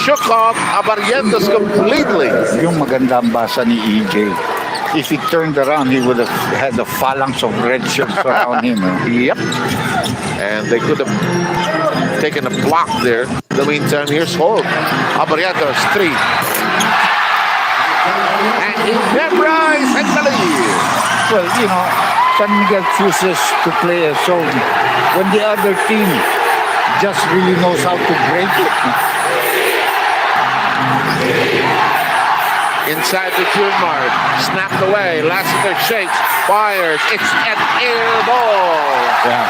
Shook off Abarientos completely. Yung magandang basa ni EJ. If he turned around, he would have had a phalanx of red shirts around him. Yep. And they could have taken a block there. In the meantime, here's Holt. Abarientos, 3. And Ginebra is in the lead. Well, you know, San Miguel chooses to play a zone when the other team just really knows how to break it. Inside the June mark, snapped away. Lassiter shakes, fires. It's an air ball. Yeah.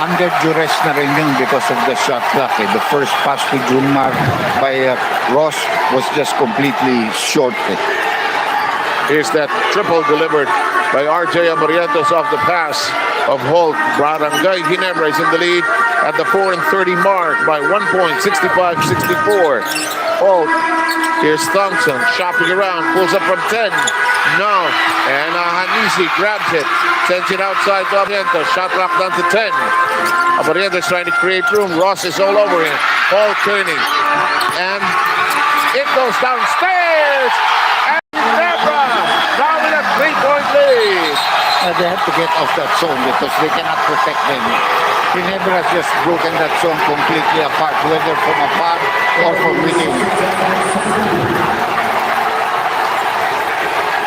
Under duress na rin yun because of the shot clock. The first pass to June mark by Ross was just completely short. Here's that triple delivered by RJ Amorientos off the pass of Holt. Barangay Ginebra is in the lead at the 4 and 30 mark by 1 point, 65-64. Holt, here's Thompson, shopping around, pulls up from 10. No, and Hanisi grabs it, sends it outside to Amorientos. Shot clock down to 10. Amorientos trying to create room. Ross is all over him. Holt turning, and it goes downstairs. Ginebra now with a 3-point lead. They have to get off that zone because they cannot protect them. Ginebra has just broken that zone completely apart, whether from afar or from within.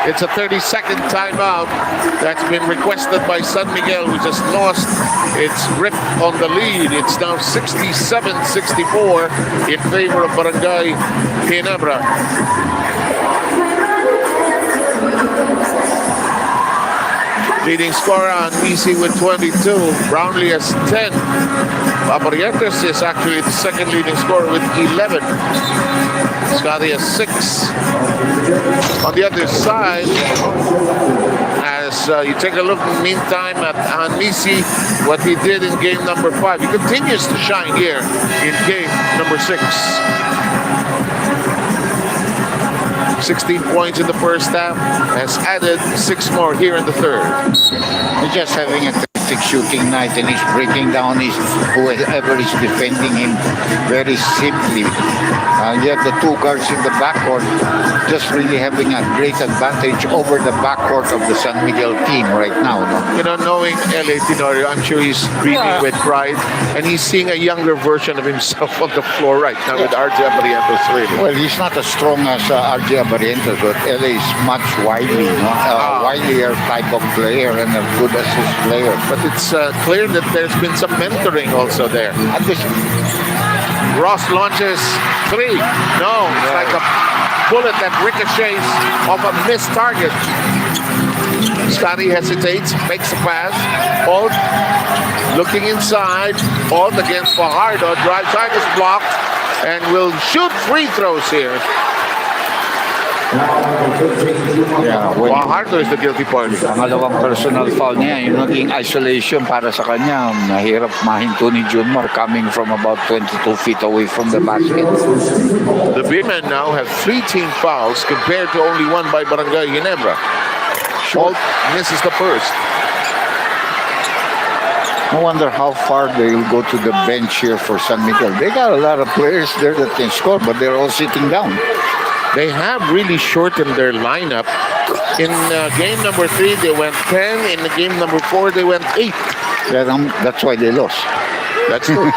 It's a 30-second timeout that's been requested by San Miguel, who just lost its grip on the lead. It's now 67-64 in favor of Barangay Ginebra. Leading scorer on BC with 22. Brownlee has 10. Abarientos is actually the second leading scorer with 11. Scotty has 6. On the other side, as you take a look in the meantime at Anisi, what he did in game number 5. He continues to shine here in game number 6. 16 points in the first half, has added 6 more here in the third. He's just having a terrific shooting night and he's breaking down whoever is defending him very simply. You have the 2 guards in the backcourt just really having a great advantage over the backcourt of the San Miguel team right now. No? You know, knowing L.A. Tenorio, I'm sure he's breathing with pride, and he's seeing a younger version of himself on the floor right now with RJ Abarientos. Really. Well, he's not as strong as RJ Abarientos, but L.A. is much widely, widelier type of player and a good assist player. But it's clear that there's been some mentoring also there. At this, Ross launches 3. No, it's like a bullet that ricochets off a missed target. Scotty hesitates, makes a pass. Holt looking inside. Holt against Fajardo. Drive side is blocked and will shoot free throws here. Fajardo is the guilty party. Pangalawang personal foul niya, yung naging isolation para sa kanya. Mahirap mahinto ni Junmar coming from about 22 feet away from the basket. The Beermen now have 3 team fouls compared to only 1 by Barangay Ginebra. Holt misses the first. I wonder how far they'll go to the bench here for San Miguel. They got a lot of players there that can score, but they're all sitting down. They have really shortened their lineup. In game number 3, they went 10. In game number 4, they went 8. Yeah, that's why they lost. That's true.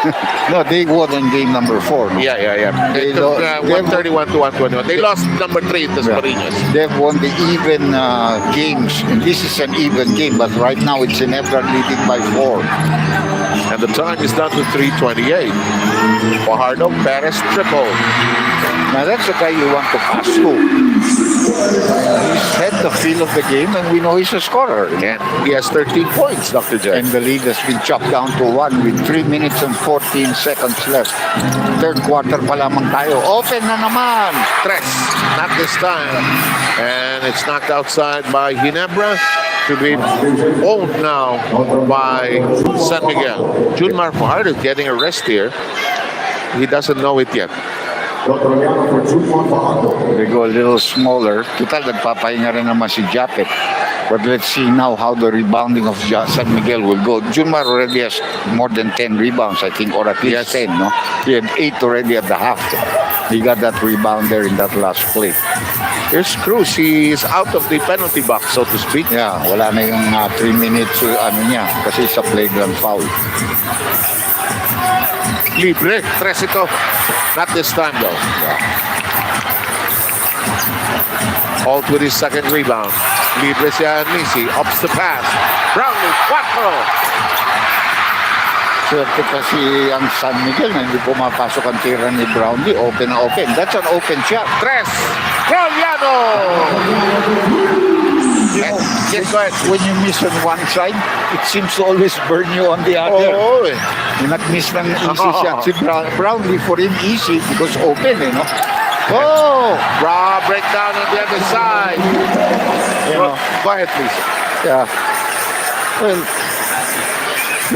No, they won in game number 4. No? Yeah. They took 131 to 121. They lost number 3 to Marinas. They've won the even games, and this is an even game, but right now it's Ginebra leading by 4. And the time is down to 3:28. Fajardo, Perez, triple. Now that's the guy you want to pass to. He's had the feel of the game, and we know he's a scorer. And he has 13 points, Dr. Jack. And the lead has been chopped down to 1 with 3 minutes and 14 seconds left. Third quarter pa lamang tayo. Open na naman. Tres, not this time. And it's knocked outside by Ginebra to be owned now by San Miguel. Junmar Fajardo getting a rest here. He doesn't know it yet. They go a little smaller. Total, nagpapahinga rin naman si Japet. But let's see now how the rebounding of San Miguel will go. Junmar already has more than 10 rebounds, I think, or at least 10, no? He had 8 already at the half. He got that rebound there in that last play. Here's Cruz. He is out of the penalty box, so to speak. Yeah, wala na yung 3 minutes niya kasi sa flagrant foul. Libre, tres ito. Not this time though. Holt with his second rebound. Libre siya Nisi. Ups the pass. Brownlee, 4. Swerte kasi ang San Miguel na hindi pumapasok ang tira ni Brownlee. Open na open. That's an open shot. Tres. Goliano! Yes, go ahead. When you miss on one side, it seems to always burn you on the other. Oh, Yung nag-miss ng easy shot si Brownlee, for him easy because open, no? Oh! Raw breakdown on the other side. Go ahead, please. Yeah. Well,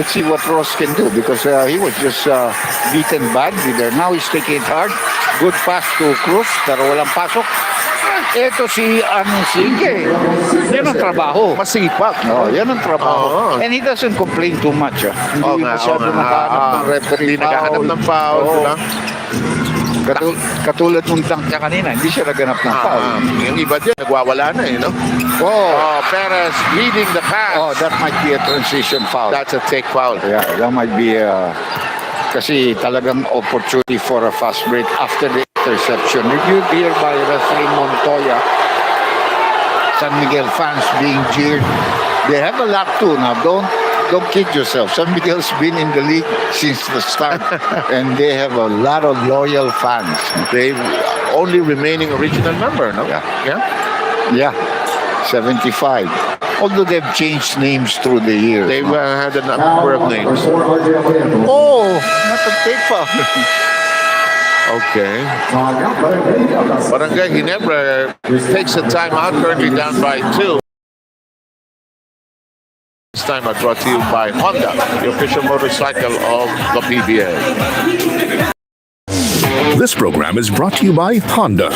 let's see what Ross can do because he was just beaten badly there. Now he's taking it hard. Good pass to Cruz, pero walang pasok. Ito si Sige. Yan ang trabaho. Masipag. Oh, yan ang trabaho. And he doesn't complain too much. Hindi masyado nakahanap ng referee foul. Nakahanap ng foul. Katulad nung dunk niya kanina, hindi siya naganap ng foul. Yung iba dyan, nagwawala na, Perez leading the pass. Oh, that might be a transition foul. That's a take foul. Yeah, that might be kasi talagang opportunity for a fast break after the interception. Reviewed here by referee Montoya. San Miguel fans being jeered. They have a lot too. Now, don't kid yourself. San Miguel's been in the league since the start, and they have a lot of loyal fans. They only remaining original member, no? Yeah. 75. Although they've changed names through the years. They've had a number of names. Oh, not a take foul. Okay. Barangay Ginebra takes a timeout, currently down by 2. This timeout brought to you by Honda, the official motorcycle of the PBA. This program is brought to you by Honda.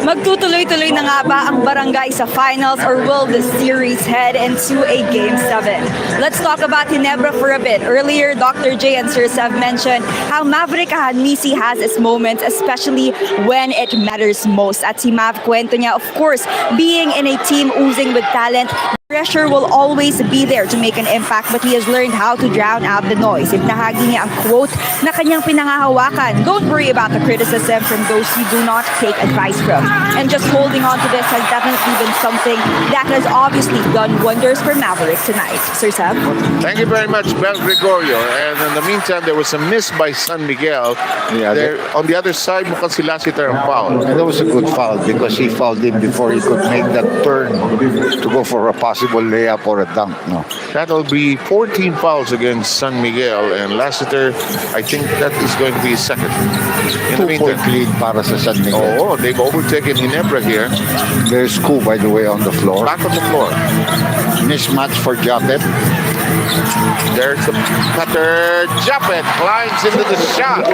Magtutuloy-tuloy na nga ba ang Barangay sa finals or will the series head into a Game 7? Let's talk about Ginebra for a bit. Earlier, Dr. J and Sir Sev mentioned how Maverick Ahanisi has its moments, especially when it matters most. At si Mav, kwento niya, of course, being in a team oozing with talent, pressure will always be there to make an impact, but he has learned how to drown out the noise. Ibinahagi niya ang quote na kanyang pinangahawakan. Don't worry about the criticism from those you do not take advice from. And just holding on to this has definitely been something that has obviously done wonders for Maverick tonight. Sir Sam? Thank you very much, Bel Gregorio. And in the meantime, there was a miss by San Miguel. Yeah, there, on the other side, mukhang si Lassiter ang foul. And that was a good foul because he fouled him before he could make that turn to go for a possible layup or a dunk. No, That'll be 14 fouls against San Miguel, and Lassiter, I think that is going to be his second. In the 2-point meantime, lead para sa San Miguel. oh, they've overtaken Ginebra here. There's Ku, by the way, on the floor. Back on the floor. Mismatch for Japet. There's the cutter. Japet climbs into the shot.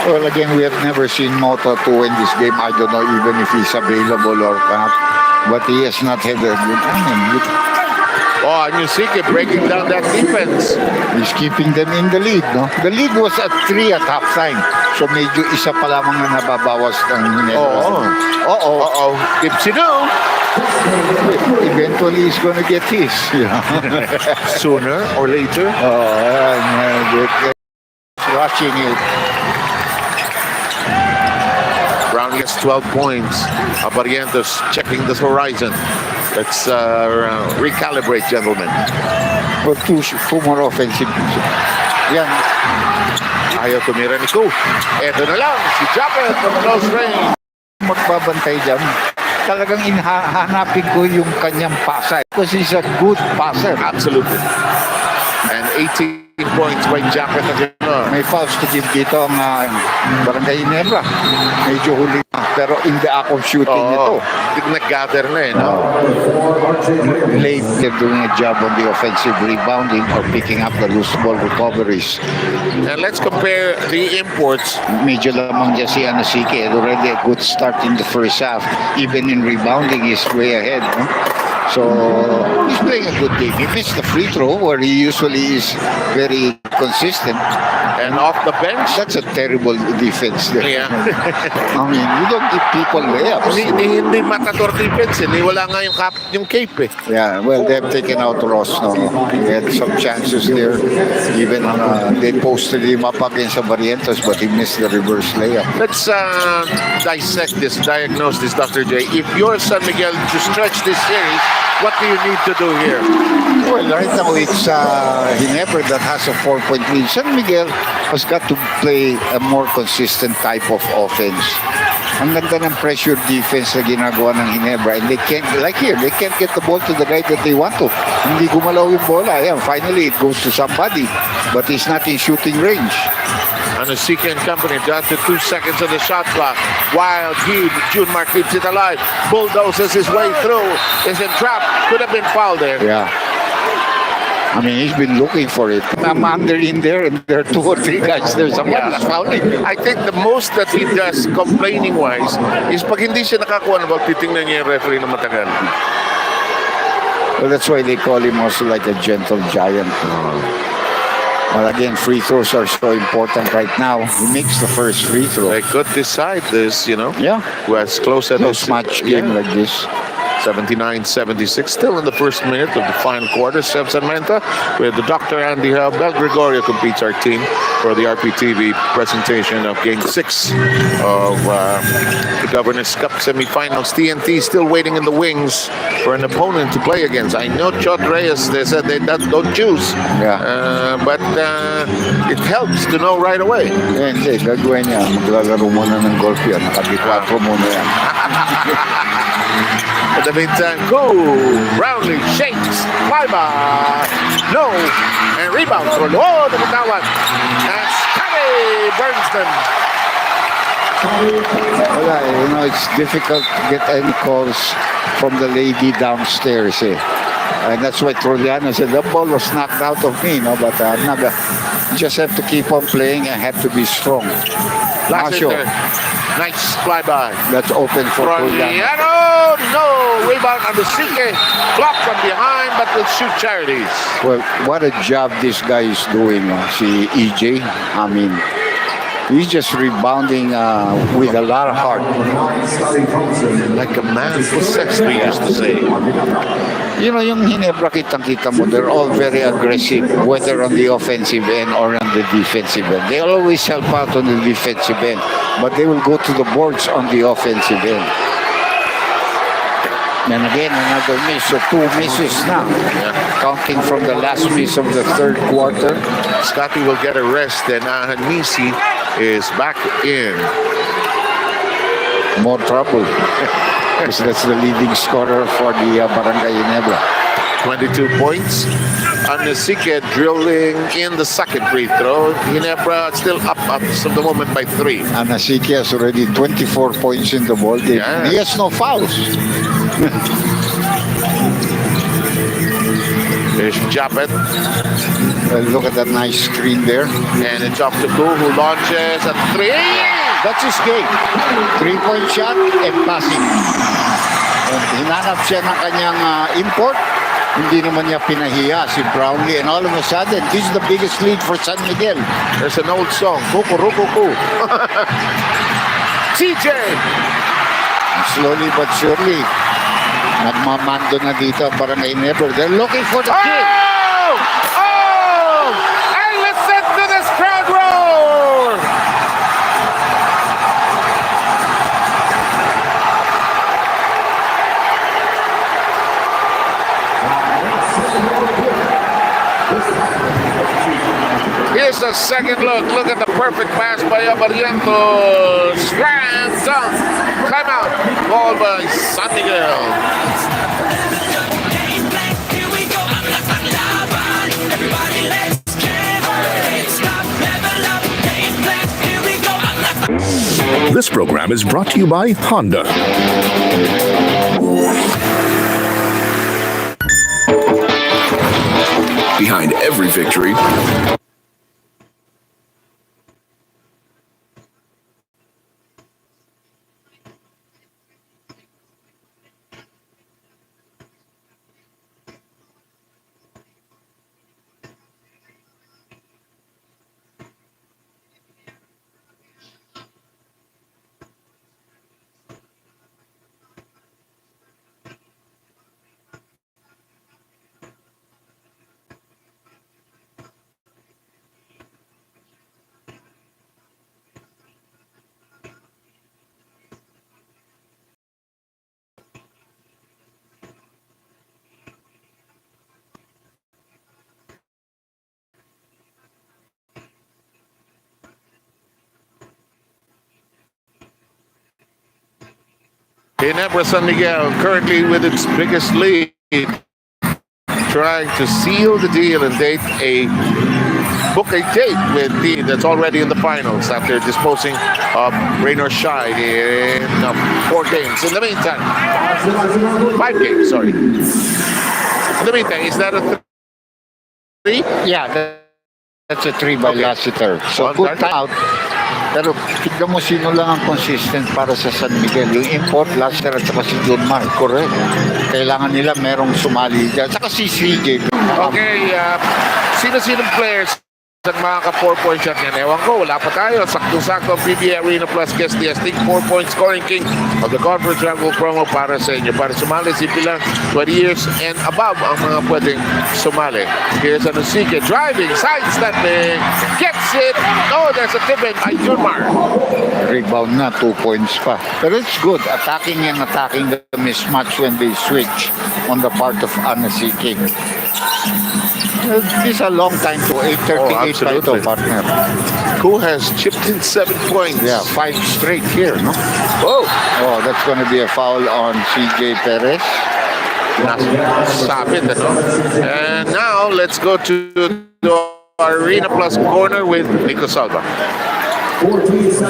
Well, again, we have never seen Mota to win this game. I don't know even if he's available or not. But he has not had a good. Oh, and Yusike breaking down that defense. He's keeping them in the lead, no? The lead was at 3 at halftime. So medyo isa pa lamang na nababawas ng Ginebra. Uh-oh. Dipsy-do. Eventually, he's gonna get his. Yeah. Sooner or later. Rushing it. Brown gets 12 points. Barrientos checking the horizon. Let's recalibrate, gentlemen. Well, two more offensive. Yan. Ayaw tumira ni Ku. Eto na lang, si Japet from close range. Magbabantay dyan. Talagang hanapin ko yung kanyang pasa. Because he's a good passer. Absolutely. And 18 points by Japet again. May fouls to give dito ang Barangay Ginebra. Medyo huli na. Pero in the act of shooting ito. Nag-gather na no? Late, they're doing a job on the offensive rebounding or picking up the loose ball recoveries. And let's compare the imports. Medyo lamang dyan si Anosike. Already a good start in the first half. Even in rebounding, he's way ahead. No? So, he's playing a good game. He missed the free throw where he usually is very consistent. And off the bench, that's a terrible defense there. Yeah. I mean, you don't give people layups. Hindi matador defense. Wala nga yung cape. Yeah, well, they have taken out Ross. No? He had some chances there. Even they posted him up against Barrientos, but he missed the reverse layup. Let's dissect this, diagnose this, Dr. J. If you're San Miguel to stretch this series, what do you need to do here? Well, right now it's Ginebra that has a 4-point lead. San Miguel has got to play a more consistent type of offense. Ang ganda ng pressure defense na ginagawa ng Ginebra, and they can't, like here, they can't get the ball to the guy that they want to. Hindi gumalaw yung bola. Ayan, finally, it goes to somebody, but he's not in shooting range. Anosike and company down to 2 seconds of the shot clock. Wild June Mark keeps it alive. Bulldozes his way through. Is in trap. Could have been fouled there. Yeah. I mean, he's been looking for it. I'm under in there, and there are 2 or 3 guys there. Somebody's fouling. I think the most that he does, complaining-wise, is pag hindi siya nakakuha ng ball, titingnan niya yung referee na matagal. Well, that's why they call him also like a gentle giant. Well, again, free throws are so important right now. He makes the first free throw. They could decide this, Yeah. Who has close at Close match game like this. 79-76, still in the first minute of the final quarter. Sev Sarmenta with the Dr. Andy Bel Gregorio competes our team for the RPTV presentation of Game 6 of the Governor's Cup Semifinals. TNT still waiting in the wings for an opponent to play against. I know Chot Reyes, they said they don't choose. Yeah. But it helps to know right away. Hindi, gagawin niya. Maglalaro muna ng golf yan. Nakabitwatro muna yan. In the meantime, Brownlee shakes, flyby, no, and rebound for the Matawan. And Scotty burns them. Well, it's difficult to get any calls from the lady downstairs. And that's why Trojano said, the ball was knocked out of me, but I'm not. You just have to keep on playing and have to be strong. Lassiter Nice flyby. That's open for Julian. Froniano, no! Rebound on the Sique. Blocked from behind, but will shoot charities. Well, what a job this guy is doing, si EJ. I mean, he's just rebounding with a lot of heart. Like a man possessed, we used to say. You know, yung Ginebra, kitang-kita mo, they're all very aggressive, whether on the offensive end or on the defensive end. They always help out on the defensive end, but they will go to the boards on the offensive end. And again, another miss, so 2 misses now. Counting from the last miss of the third quarter. Scotty will get a rest, and Ahanisi is back in. More trouble. Because that's the leading scorer for the Barangay Ginebra. 22 points. Anasique drilling in the second free throw. Ginebra still up of the moment by 3. Anasique has already 24 points in the ball game. Yeah. He has no fouls. There's Japet. Look at that nice screen there. And it's off to Ku, who launches a 3. That's his game. 3-point shot and passing. And hinanap siya ng kanyang import. Hindi naman niya pinahiya si Brownlee. And all of a sudden, this is the biggest lead for San Miguel. There's an old song, Kukurukuku. CJ! Slowly but surely, nagmamando na dito ang Barangay Ginebra. They're looking for the kill. Oh! And listen to this crowd roar! Here's a second look. Look at the perfect pass by Abariento. Strand dunk. Timeout. Ball by San Miguel. This program is brought to you by Honda. Behind every victory, Ginebra San Miguel currently with its biggest lead, trying to seal the deal and book a date with the team that's already in the finals after disposing of rain or shine in 4 games. In the meantime, 5 games, sorry. In the meantime, is that a 3? Yeah, that's a 3 by Lassiter. So good time out. Pero tignan mo sino lang ang consistent para sa San Miguel. Yung import, Lassiter at saka si John Mark. Correct. Kailangan nila merong sumali dyan. Saka si CJ. Okay, sino-sinong players ang makaka 4-point shot yan? Ewan ko, wala pa tayo. Sakto-sakto ang PBA Arena Plus Guest DST 4-point scoring king of the Conference Travel promo para sa inyo. Para sumali, simple lang, 20 years and above ang mga pwedeng sumali. Here's Anasique driving, sidestepping, gets it. Oh, there's a tip in by Jurmar. Rebound na, 2 points pa. But it's good. Attacking the mismatch when they switch on the part of Anasique. This is a long time to 8:38 pa ito, partner. Who has chipped in 7 points? Yeah, 5 straight here, no? Whoa! Oh, that's going to be a foul on CJ Perez. Stop it, ano? And now, let's go to the Arena Plus corner with Nico Salva.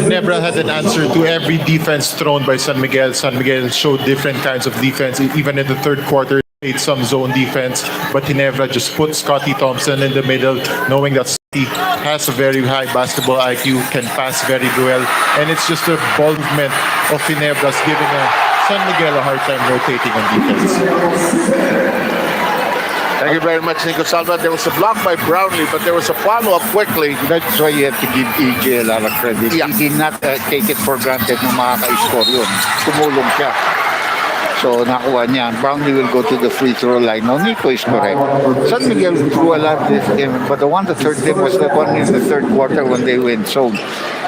Ginebra had an answer to every defense thrown by San Miguel. San Miguel showed different kinds of defense, even in the third quarter. Some zone defense, but Ginebra just put Scotty Thompson in the middle, knowing that He has a very high basketball IQ, can pass very well, and it's just a ball movement of Ginebra's giving San Miguel a hard time rotating on defense. Thank you very much, Nico Salva. There was a block by Brownlee, but there was a follow-up quickly. That's why you have to give EJ a lot of credit. Yeah. He did not take it for granted na makaka-score yun. Tumulong siya. So, nakuha niya. Brownlee will go to the free throw line. No, Nico is correct. San Miguel threw a lot this game, but the one that hurt them was the one in the third quarter when they went zone.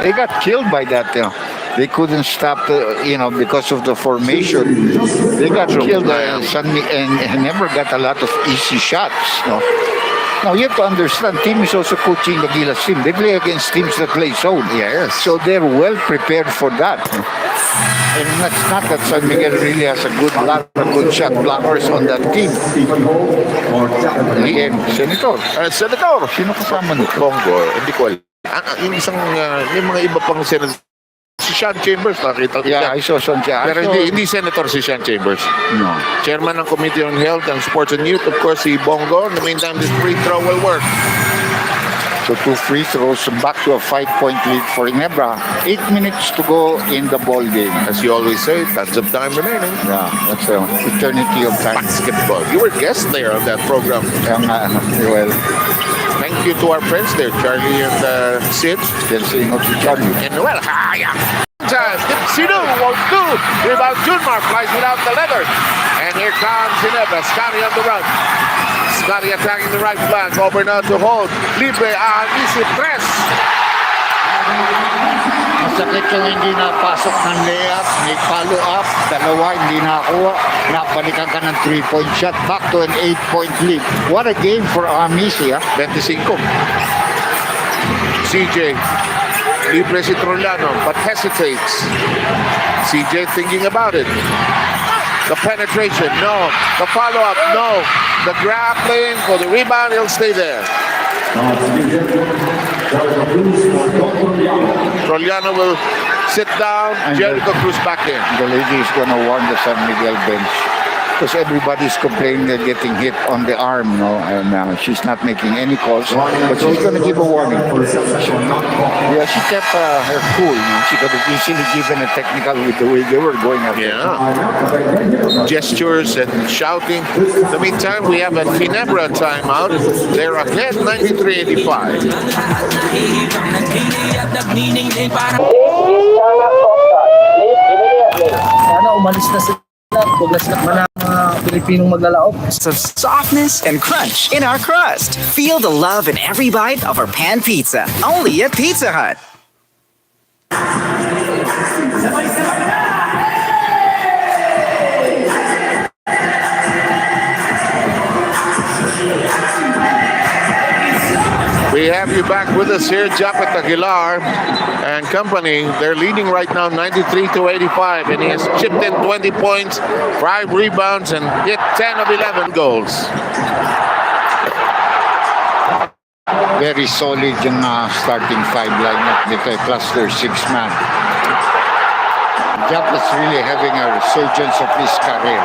They got killed by that. They couldn't stop, because of the formation. They got killed. And never got a lot of easy shots. No? Now, you have to understand, team is also coaching the Gilas team. They play against teams that play zone. Yes. So they're well prepared for that. And it's not that San Miguel really has a good shot blockers on that team. Again, Senator. Senator. Sino kasama nito? Bongo. Hindi ko alam. Yung isang, yung mga iba pang senator. Si Sean Chambers, nakita ko Yeah, I saw Sean Chambers. Pero hindi senator si Sean Chambers. No. Chairman ng Committee on Health and Sports and Youth, of course, si Bongo. In the meantime, this free throw will work. So 2 free throws, back to a 5-point lead for Ginebra. 8 minutes to go in the ball game. As you always say, tons of time remaining. Yeah, that's eternity of time. Basketball. You were guest there on that program. Well, thank you to our friends there, Charlie and Sid. Still saying no to Charlie. And Noel, Sidu won't do. Rebound Junmar flies without the leather. And here comes Ginebra. Scotty on the run. Scotty attacking the right flank. Over now to hold. Libre, easy press. Masakit yung hindi napasok ng layup. May follow up. Dalawa hindi nakakuha. Napalikan ka ng 3-point shot. Back to an 8-point lead. What a game for Amisi. 25. CJ. Libre si Trojano, but hesitates. CJ thinking about it. The penetration, no. The follow-up, no. The grappling for the rebound, he'll stay there. Trojano will sit down. And Jericho Cruz back in. The lady is going to warn the San Miguel bench. Because everybody's complaining they're getting hit on the arm, and she's not making any calls. But she's going to give a warning. Yeah, she kept her cool. She could have easily given a technical with the way they were going up. Yeah. Gestures and shouting. In the meantime, we have a Ginebra timeout. They're ahead 93-85. Sana umalis na sila. Puglas na mga Pilipinong maglalaop. Of softness and crunch in our crust. Feel the love in every bite of our pan pizza. Only at Pizza Hut. We have you back with us here, Japet Aguilar and company. They're leading right now 93-85, and he has chipped in 20 points, 5 rebounds, and hit 10 of 11 goals. Very solid yung starting 5 lineup nito, plus their 6-man. Japet's really having a resurgence of his career.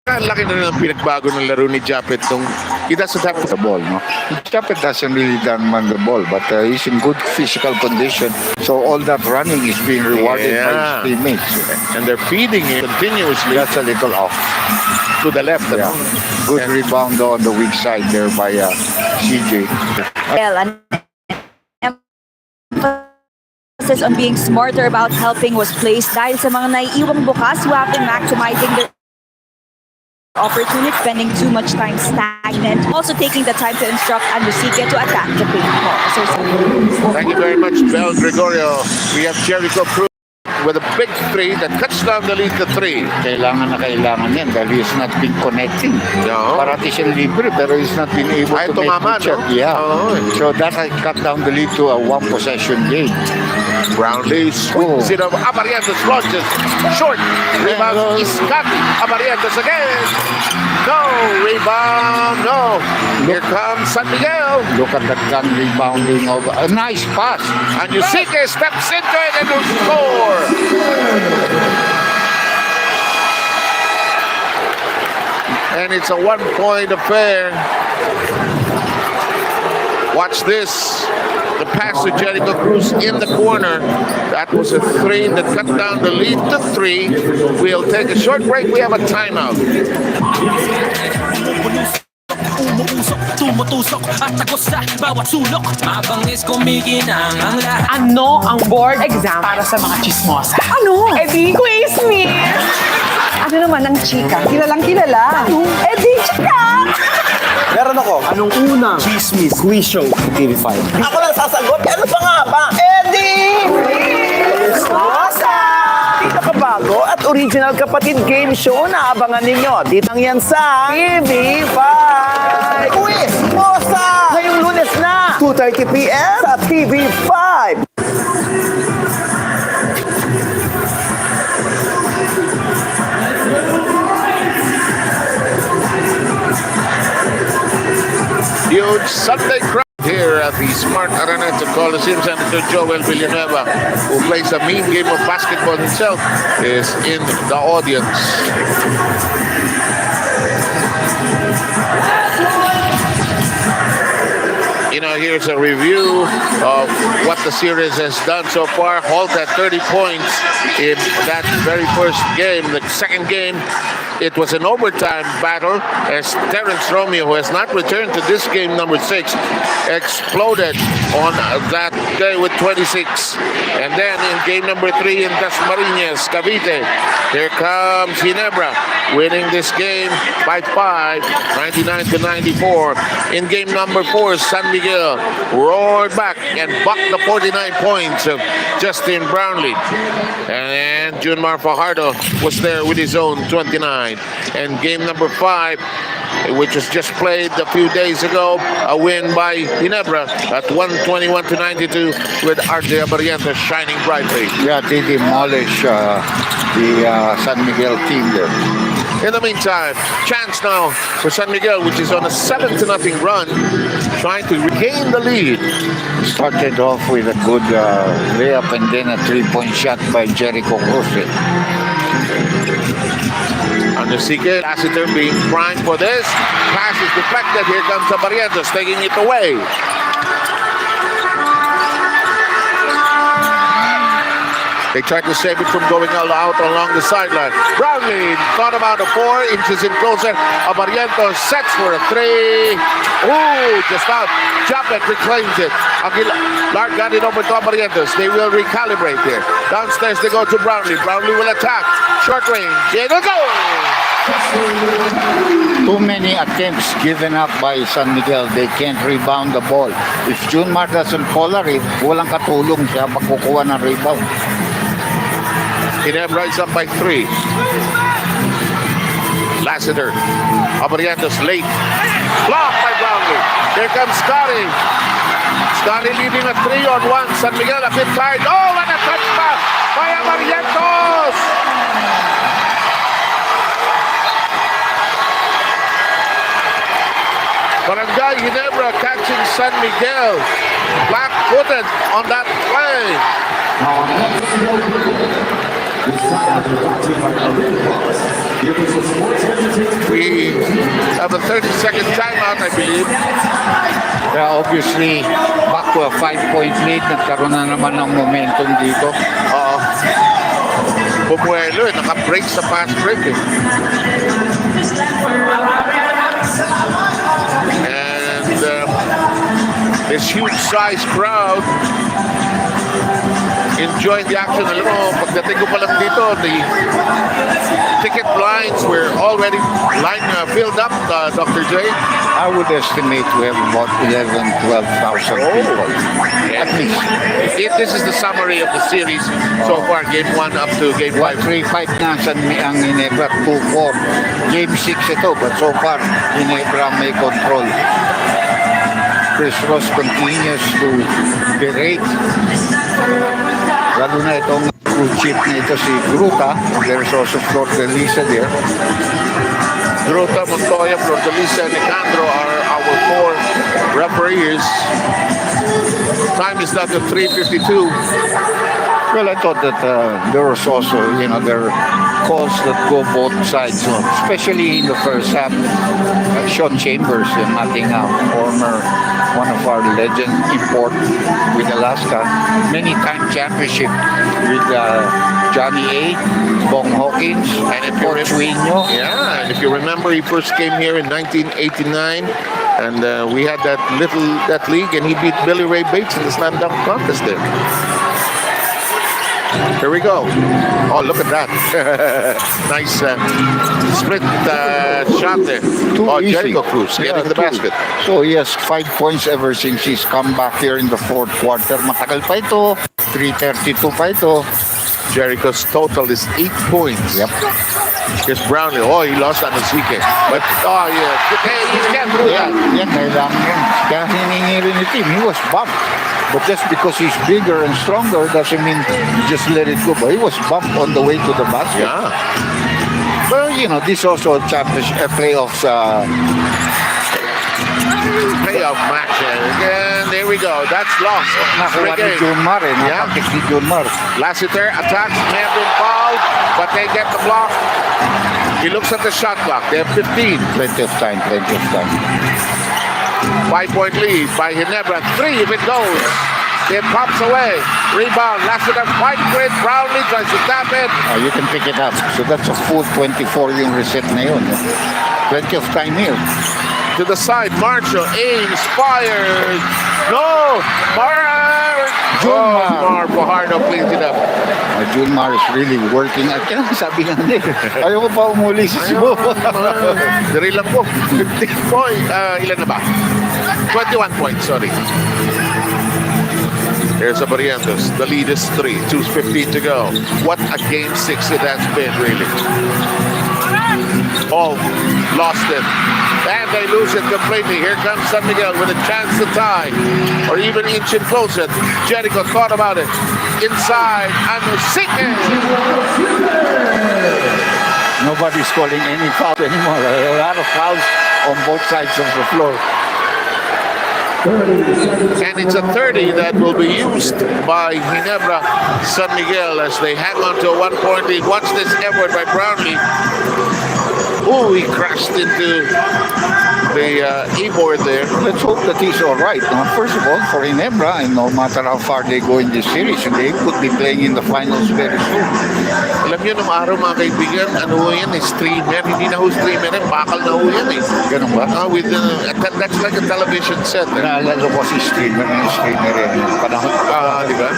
Ang laki na ng pinagbago ng laro ni Japet nung he doesn't have the ball, no? Japet doesn't really man the ball, but he's in good physical condition. So all that running is being rewarded by his teammates. And they're feeding him continuously. That's a little off. To the left. Yeah. Good rebound on the weak side there by CJ. Well, emphasis on being smarter about helping was placed dahil sa mga naiiwang bukas, waping maximizing their opportunity, spending too much time stagnant, also taking the time to instruct Androsique to attack the paint. Thank you very much, Bel Gregorio. We have Jericho Cruz with a big 3 that cuts down the lead to 3. Kailangan yan dahil he's not been connecting. No. Parati siya libre pero he's not been able to tumama, make no? Yeah. Oh. So that has cut down the lead to a 1-possession game. Brownlee swings it over. Abarientos launches. Short. Rebound. Iscati. Abarientos again. No. Rebound. No. Here comes San Miguel. Look at that gun rebounding over. A nice pass. And Yusuke steps into it and will score. and it's a 1-point affair. Watch this. The pass to Jericho Cruz in the corner. That was a 3 that cut down the lead to 3. We'll take a short break. We have a timeout. Tumutusok at tagos sa bawat sulok. Mabangis kumikinang ang lahat. Ano ang board exam para sa mga chismosa? Ano? Di quiz me! Ano naman ang chika? Kilalang kilala. Di chika! Meron ako. Anong unang chismis quiz show TV5? Ako lang sasagot. Ano pa nga ba? Eddie! Chismosa! Pinakabago at original kapatid game show na abangan ninyo. Ditang yan sa TV5! Chismosa! Ngayong Lunes na! 2:30 p.m. sa TV5! Huge Sunday crowd here at the Smart Arena to Coliseum. Senator Joel Villanueva, who plays a mean game of basketball himself, is in the audience. You know, here's a review of what the series has done so far. Holt at 30 points in that very first game. The second game, it was an overtime battle as Terrence Romeo, who has not returned to this game number 6, exploded on that day with 26. And then in game number 3 in Dasmariñas, Cavite, here comes Ginebra, winning this game by 5, 99-94. In game number 4, San Miguel roared back and bucked the 49 points of Justin Brownlee. And Junmar Fajardo was there with his own 29. And game number 5, which was just played a few days ago, a win by Ginebra at 121-92 with RJ Abarientos shining brightly. Yeah, they demolished the San Miguel team there. In the meantime, chance now for San Miguel, which is on a 7-0 run, trying to regain the lead. Started off with a good layup and then a 3-point shot by Jericho Cruz. Under Sique, Lassiter being primed for this. Pass is deflected. Here comes Abarientos taking it away. They tried to save it from going out along the sideline. Brownlee thought about a 4 inches in closer. Abarientos sets for a 3. Ooh, just out. Japet reclaims it. Lark got it over to Abarientos. They will recalibrate here. Downstairs they go to Brownlee. Brownlee will attack. Short range. It'll go! Too many attempts given up by San Miguel. They can't rebound the ball. If Junmar doesn't tolerate, walang katulong siya magkukuha ng rebound. Ginebra is up by 3. Lassiter. Abarientos late. Blocked by Brownlee. Here comes Scotty. Scotty leading a 3-on-1. San Miguel a bit tired. Oh, what a touchback by Abarientos! Barangay Ginebra catching San Miguel flat-footed on that play. We have a 30-second timeout, I believe. Yeah, obviously, back to a 5-point lead. Nagkaroon na naman ng momentum dito. Bumuelo, naka-break sa fast break. And this huge-sized crowd enjoying the action. Alam mo, pagdating ko pa lang dito, the ticket lines were already filled up, Dr. J. I would estimate we have about 12,000 people. At least. This is the summary of the series so far, game 1 up to game 5. 3-5 na ang Ginebra, 2-4. Game 6 ito, but so far, Ginebra may control. Chris Ross continues to berate. Lalo na itong crew chief na ito si Gruta. There's also Flor de Lisa there. Gruta, Montoya, Flor de Lisa, and Alejandro are our 4 referees. Time is now to 3:52. Well, I thought that there was also, there are calls that go both sides, especially in the first half. Sean Chambers, Nottingham, former one of our legend import with Alaska, many-time championship with Johnny A, Bong Hawkins, and Porchuino. Yeah, and if you remember, he first came here in 1989, and we had that league, and he beat Billy Ray Bates in the slam dunk contest there. Here we go. Oh, look at that. Nice split shot there. Easy. Jericho Cruz getting the basket. So he has 5 points ever since he's come back here in the fourth quarter. Matagal pa ito. 3:32 pa ito. Jericho's total is 8 points. Yep. Here's Brownlee. Oh, he lost on the Zike. But, he can't do that. Yan, kailangan yun. Kaya hiningi rin ni team. He was bumped. But just because he's bigger and stronger doesn't mean you just let it go. But he was bumped on the way to the basket. Yeah. Well, this also a championship playoffs. Playoff match. Again, there we go. That's lost. Nakuha ni Junmar. Nakapik ni Junmar. Lassiter attacks. May have been fouled, but they get the block. He looks at the shot clock. They have 15. Plenty of time. 5-point lead by Ginebra. 3 if it goes. It pops away. Rebound. Lassiter fight with Brownlee. Tries to tap it. You can pick it up. So that's a full 24 yung reset na yun. Plenty of time here. To the side. Marshall aims. Fires. No. Junmar Fajardo cleans it up. Junmar is really working. At kaya sabi nga nila, ayaw mo pa umuli si Sibo. Dari lang po. 15 point. Ilan na ba? 21 points, sorry. Here's a Barrientos. The lead is 3. 2:15 to go. What a game 6 it has been, really. Oh, lost it. And they lose it completely. Here comes San Miguel with a chance to tie. Or even inch it closer. Jericho thought about it. Inside. And Nobody's calling any foul anymore. A lot of fouls on both sides of the floor. And it's a 30 that will be used by Ginebra San Miguel as they hang on to a 1-point lead. Watch this effort by Brownlee. Oh, he crashed into the e-board there. Let's hope that he's all right. First of all, for Ginebra, and no matter how far they go in this series, they could be playing in the finals very soon. Alam niyo, nung araw mga kaibigan, ano yan, streamer. Hindi na ho streamer, bakal na ho yan eh. Ganun ba? That's like a television set. Naalala ko si streamer yan. Panahon pa. Di ba?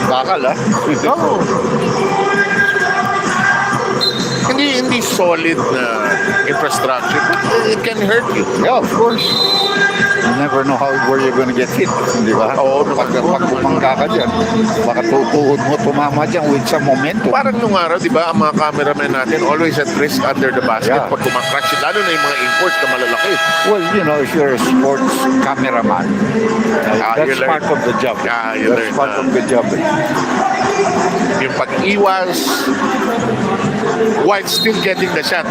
Bakal Oo. Hindi solid na infrastructure. It can hurt you. Yeah, of course. You never know where you're gonna get hit. Di ba? Oo. Pag bumangga ka dyan, baka tutuhod mo tumama dyan with some momentum. Parang nung araw, di ba, ang mga cameramen natin always at risk under the basket pag kumakrash. Lalo na yung mga imports na malalaki. Well, if you're a sports cameraman, that's part of the job. That's part of the job. Yung pag-iwas, while still getting the shot,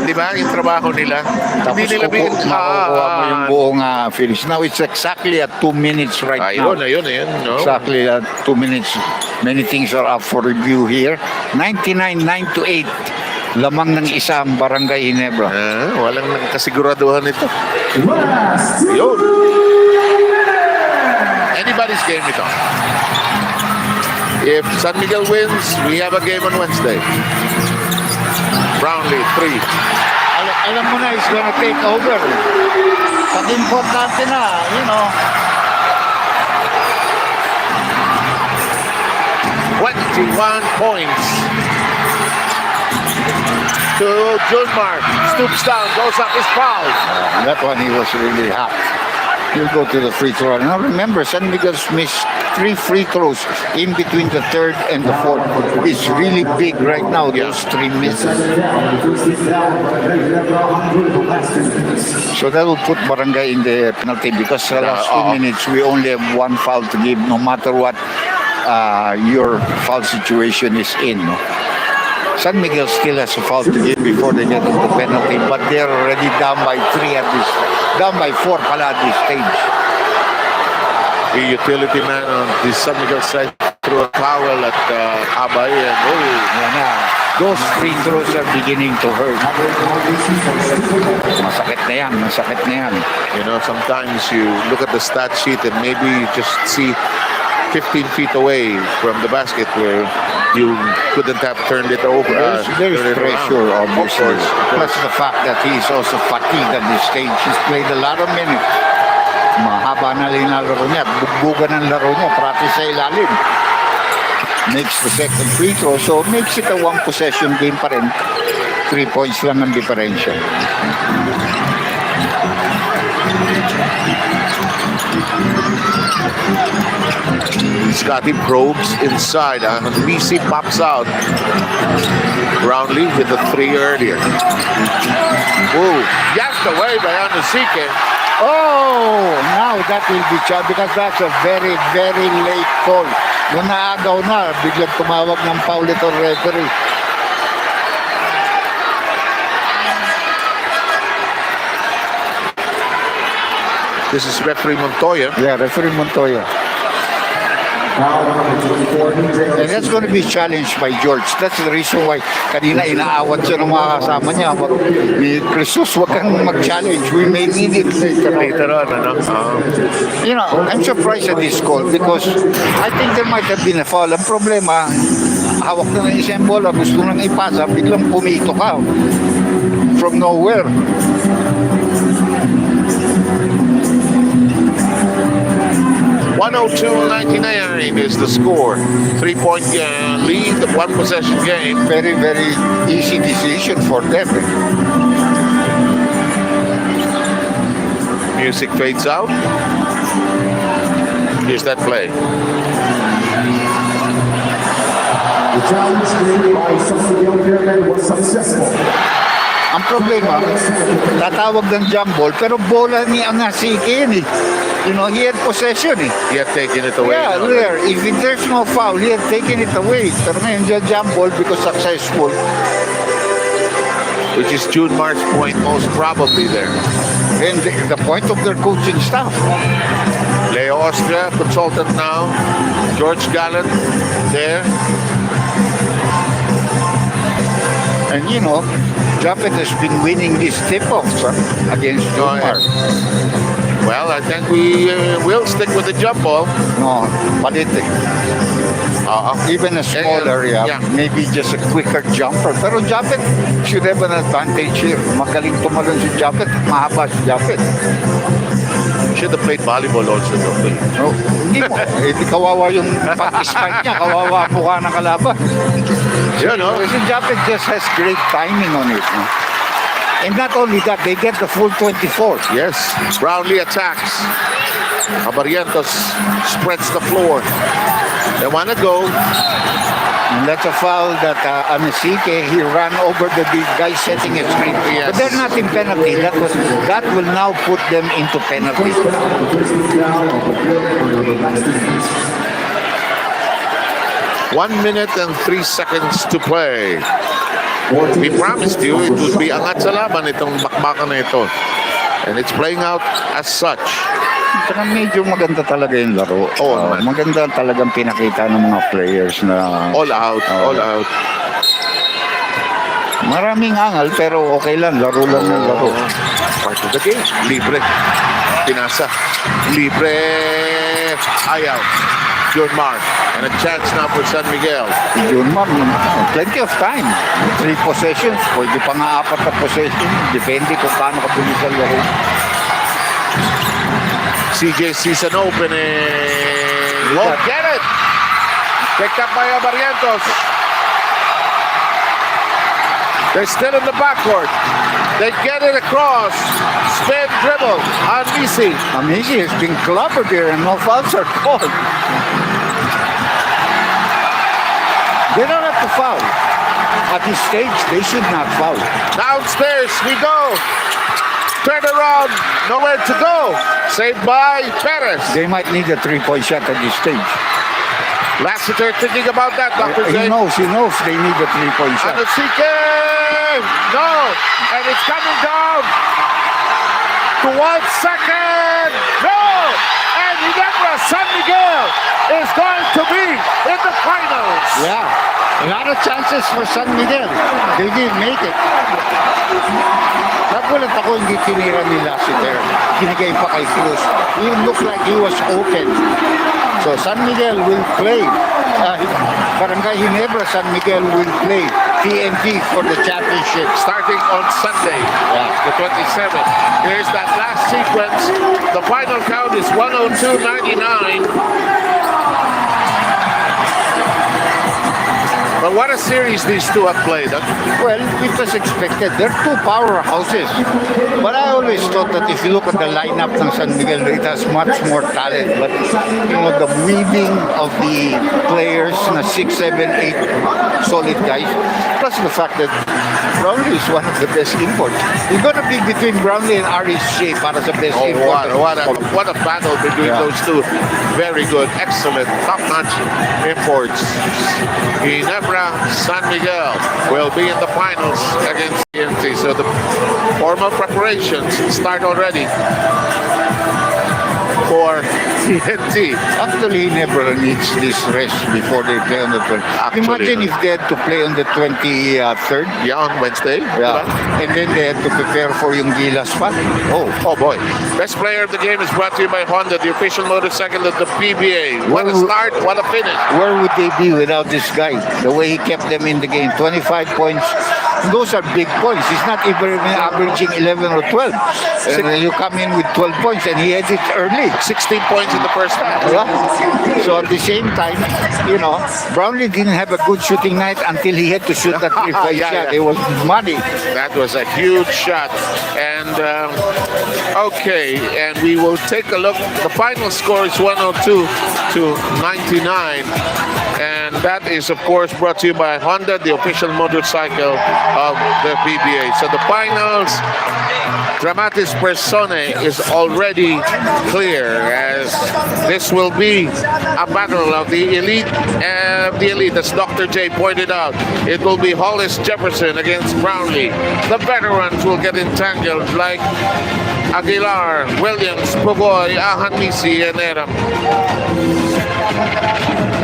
Di ba? Yung trabaho nila. Tapos hindi nila makukuha mo yung buong finish. Now, it's exactly at 2 minutes right now. Ayun. No? Exactly at 2 minutes. Many things are up for review here. 99-9-8. Lamang ng isang Barangay Ginebra. Walang kasiguraduhan ito. Yun. Anybody's game ito. If San Miguel wins, we have a game on Wednesday. Brownlee, 3. Alam mo na, he's gonna take over. Pag-importante na, 21 points. To Junmar. Stoops down, goes up, is fouled. That one, he was really hot. He'll go to the free throw. Now remember, San Miguel's missed 3 free throws in between the third and the fourth. It's really big right now, those 3 misses. So that will put Barangay in the penalty because the last 2 minutes, we only have 1 foul to give no matter what your foul situation is in. San Miguel still has a foul to give before they get to the penalty, but they're already down by 3 at this, down by 4 pala at this stage. The utility man on the San Miguel side threw a foul at Abay and Yan na. Those free throws are beginning to hurt. Masakit na yan, masakit na yan. you know, sometimes you look at the stat sheet and maybe you just see 15 feet away from the basket where you couldn't have turned it over. There's turned it pressure, around. obviously. Of course. Plus the fact that he's also fatigued at this stage. He's played a lot of minutes. Mahaba na rin ang laro niya. Bugbugan ang laro niya. Practice sa ilalim. Makes the second free throw. So makes it a one possession game pa rin. 3 points lang ang differential. Scotty probes inside. BC pops out. Brownlee with a 3 earlier. Whoa. Yanked away by Anosike. Oh, now that will be charged because that's a very, very late call. Nung naagaw na, biglang tumawag ng foul ito referee. This is referee Montoya. Yeah, referee Montoya. And that's going to be challenged by George. That's the reason why kanina inaawat siya ng mga kasama niya. Ni Jesus, wag kang mag-challenge. We may need it later on. You know, I'm surprised at this call because I think there might have been a foul. Ang problema, hawak na ng isang bola, gusto nang ipasa, biglang pumito ka from nowhere. $102.99 is the score. 3-point lead, the one possession game. Very, very easy decision for them. Music fades out. Here's that play. The challenge made by Miguel Beermen was successful. Ang problema, tatawag ng jump ball, pero bola ni Anosike yun eh. You know, he had possession eh. He had taken it away. Yeah, there. If there's no foul, he had taken it away. Pero ngayon yung jump ball because successful. Which is June March's point most probably there. And the point of their coaching staff. Leo Austria, consultant now. George Gallant there. And you know, Japet has been winning these tip-offs against Omar. Well, I think we will stick with the jump ball. No, palit eh. Even a smaller, maybe just a quicker jumper. Pero Japet should have an advantage here. Magaling tumalon si Japet, mahaba si Japet. Should have played volleyball also. No, hindi mo. Hindi kawawa yung pag-spike niya. Kawawa ang mukha ng kalaban. You know. Kasi Japet just has great timing on it. No? And not only that, they get the full 24. Yes. Brownlee attacks. Abarientos spreads the floor. They want to go. And that's a foul that Anosike, he ran over the big guy setting a screen. Yes. But they're not in penalty. That will now put them into penalty. 1 minute and 3 seconds to play. We promised you it would be angat sa laban itong bakbakan na ito. And it's playing out as such. Saka medyo maganda talaga yung laro. Maganda talagang pinakita ng mga players na all out, all out. Maraming angal pero okay lang, laro lang ng laro. Part of the game. Libre. Pinasa. Libre. Ayaw. John Mark. And a chance now for San Miguel. John Mark, plenty of time. 3 possessions. Pwede pa nga 4 na possession. Depende kung paano kabilis ang laro. CJ sees an opening. Won't get it. Picked up by Abarientos. They're still in the backcourt. They get it across. Spin dribble. Amisi. Amisi has been clobbered here and no fouls are called. They don't have to foul. At this stage, they should not foul. Downstairs we go. Turn around. Nowhere to go. Saved by Perez. They might need a 3-point shot at this stage. Lassiter thinking about that, Dr. He knows they need a 3-point shot. Anosike! No! And it's coming down to 1 second! No! And Ginebra San Miguel is going to be in the finals. Yeah, a lot of chances for San Miguel. They didn't make it. Nagulat ako hindi tinira ni Lassiter. Kinigay pa kay Cruz. He looked like he was open. So San Miguel will play. Barangay Ginebra San Miguel will play TNT for the championship. Starting on Sunday, the 27th. Here's that last sequence. The final count is 102.99. But what a series these two have played. Huh? Well, it was expected. They're two powerhouses. But I always thought that if you look at the lineup ng San Miguel, it has much more talent. But, you know, the weaving of the players, na 6, 7, 8 solid guys, plus the fact that Brownlee is one of the best imports. You're going to be between Brownlee and RSJ para sa best import. What a battle between those two. Very good, excellent, top-notch imports. Ginebra San Miguel will be in the finals against TNT. So the formal preparations start already for TNT. Actually, Ginebra needs this rest before they play on the 20th. Imagine if they had to play on the 23rd. Yeah, on Wednesday. Yeah. And then they had to prepare for yung Gilas pa. Oh boy. Best player of the game is brought to you by Honda, the official motorcycle of the PBA. What a start, what a finish. Where would they be without this guy? The way he kept them in the game. 25 points. Those are big points. He's not even averaging 11 or 12. You come in with 12 points and he had it early. 16 points in the first half. Yeah. So at the same time, you know, Brownlee didn't have a good shooting night until he had to shoot that 3-point shot. It was money. That was a huge shot. And okay, and we will take a look. The final score is 102 to 99. And that is, of course, brought to you by Honda, the official motorcycle of the PBA. So the finals, dramatis personae, is already clear, as this will be a battle of the elite. As Dr. J pointed out, it will be Hollis Jefferson against Brownlee. The veterans will get entangled like Aguilar, Williams, Pugoy, Ahanisi, and Eram.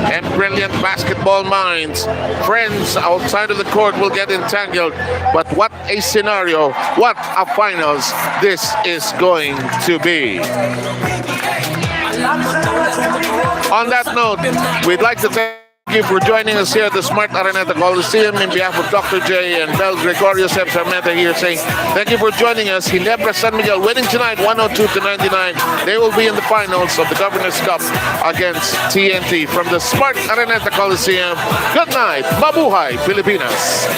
And brilliant basketball minds, friends outside of the court, will get entangled. But what a scenario, what a finals this is going to be. On that note, we'd like to thank you for joining us here at the Smart Araneta Coliseum. In behalf of Dr. J and Bel Gregorio Sarmenta here saying thank you for joining us. Ginebra San Miguel winning tonight 102 to 99. They will be in the finals of the Governor's Cup against TNT from the Smart Araneta Coliseum. Good night. Mabuhay, Pilipinas.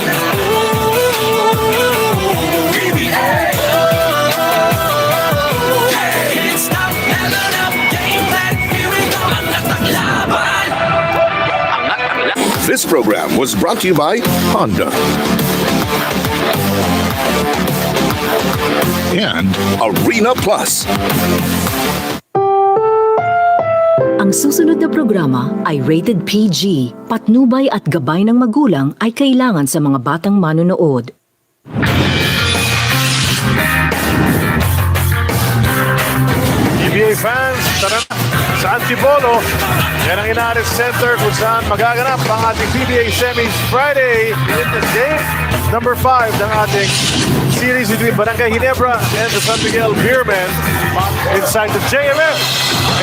This program was brought to you by Honda and Arena Plus. Ang susunod na programa ay rated PG. Patnubay at gabay ng magulang ay kailangan sa mga batang manonood. PBA fans, tara na sa Antipolo. Yan ang Inares Center kung saan magaganap ang ating PBA Semis Friday. In the game number 5 ng ating series between Barangay Ginebra and the San Miguel Beermen inside the JMF.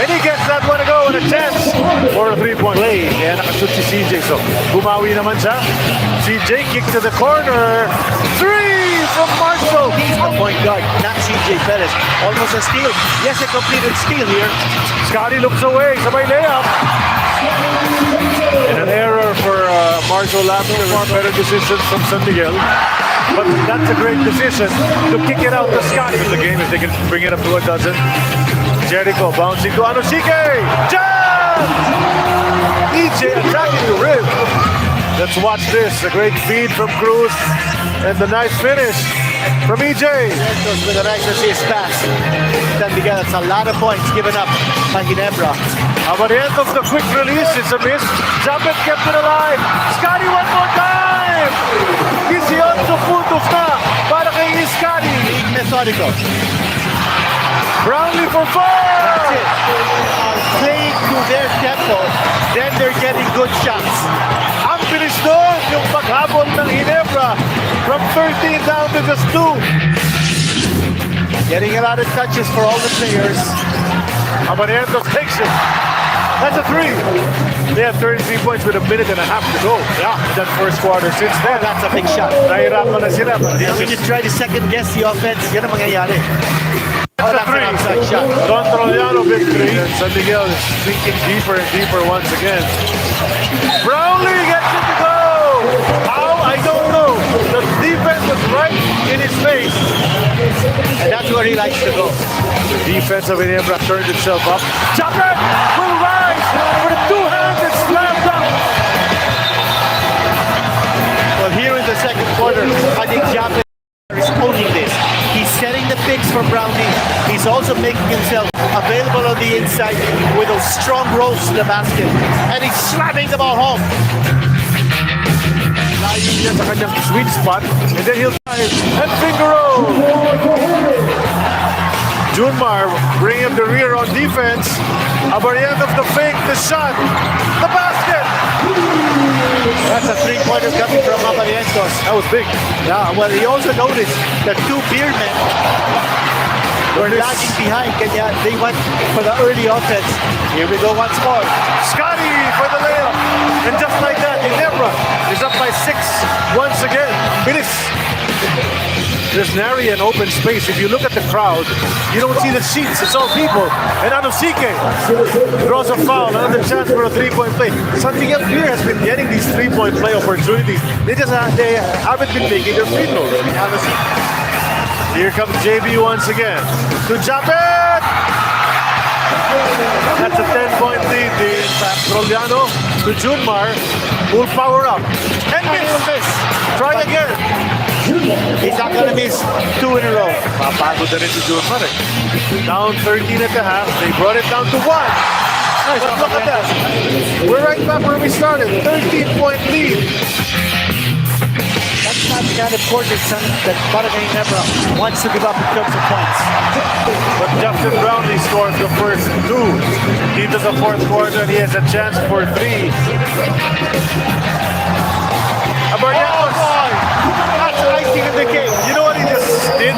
And he gets that one to go with a chance for a 3-point play. Kaya nakashoot si CJ. So, bumawi naman siya. CJ kick to the corner. 3 from Marshall. He's the point guard, not CJ Perez. Almost a steal. Yes, a completed steal here. Scotty looks away. Sabay layup. And an error for Marshall Lamster. Better decision from San Miguel. But that's a great decision to kick it out to Scotty in the game if they can bring it up to a dozen. Jericho bouncing to Anosike. Jam! EJ attacking the rim. Let's watch this. A great feed from Cruz and the nice finish from EJ. With a nice assist pass. San Miguel, it's a lot of points given up by Ginebra. How about the end of the quick release? It's a miss. Jump it, kept it alive. Scotty one more time. 18 puntos na para kay Scotty. Methodical. Brownlee for 4. That's it. playing to their tempo, then they're getting good shots. Ang bilis doon, yung paghabol ng Ginebra from 13 down to just 2. Getting a lot of touches for all the players. Abarientos takes it. That's a 3. They have 33 points with a minute and a half to go. Yeah, in that first quarter. Since then, That's a big shot. nahirapan na sila. But When you try to second guess the offense, yan ang mangyayari. Oh, that's that's an outside shot. Don Trollano victory. And San Miguel is sinking deeper and deeper once again. Brownlee gets it to go. How? I don't know. The defense was right in his face. And that's where he likes to go. The defense of Ginebra turned itself up. Chopper will rise for the two-handed slam dunk. Well, here in the second quarter, I think Japet is owning this. He's setting the picks for Brownlee. He's also making himself available on the inside with those strong rolls to the basket. And he's slamming the ball home. Layo niya sa kanyang sweet spot. And then he'll drive and finger roll. Junmar bringing up the rear on defense. Abarientos the fake, the shot, the basket. That's a three-pointer coming from Abarientos. That was big. Yeah, well, he also noticed that two Beermen were lagging behind. Kaya they went for the early offense. Here we go once more. Scotty for the layup. And just like that, Ginebra is up by 6 once again. Bilis. There's nary an open space. If you look at the crowd, you don't see the seats. It's all people. And Anosike draws a foul. Another chance for a three-point play. San Miguel here has been getting these three-point play opportunities. They haven't been making their free throws. Here comes JB once again. To Japet! That's a 10-point lead. The Trollano to Junmar will power up. And miss. Try again. He's not going to miss 2 in a row. Mapagod na rin si Junmar eh. Down 13 at the half. They brought it down to 1. Nice, look at that. We're right back where we started. 13-point lead. That's not the kind of quarter that Barangay Ginebra wants to give up in terms of points. But Justin Brownlee scores the first 2. Into the fourth quarter, and he has a chance for 3. Abarientos. That's icing in the cake. You know what he just did?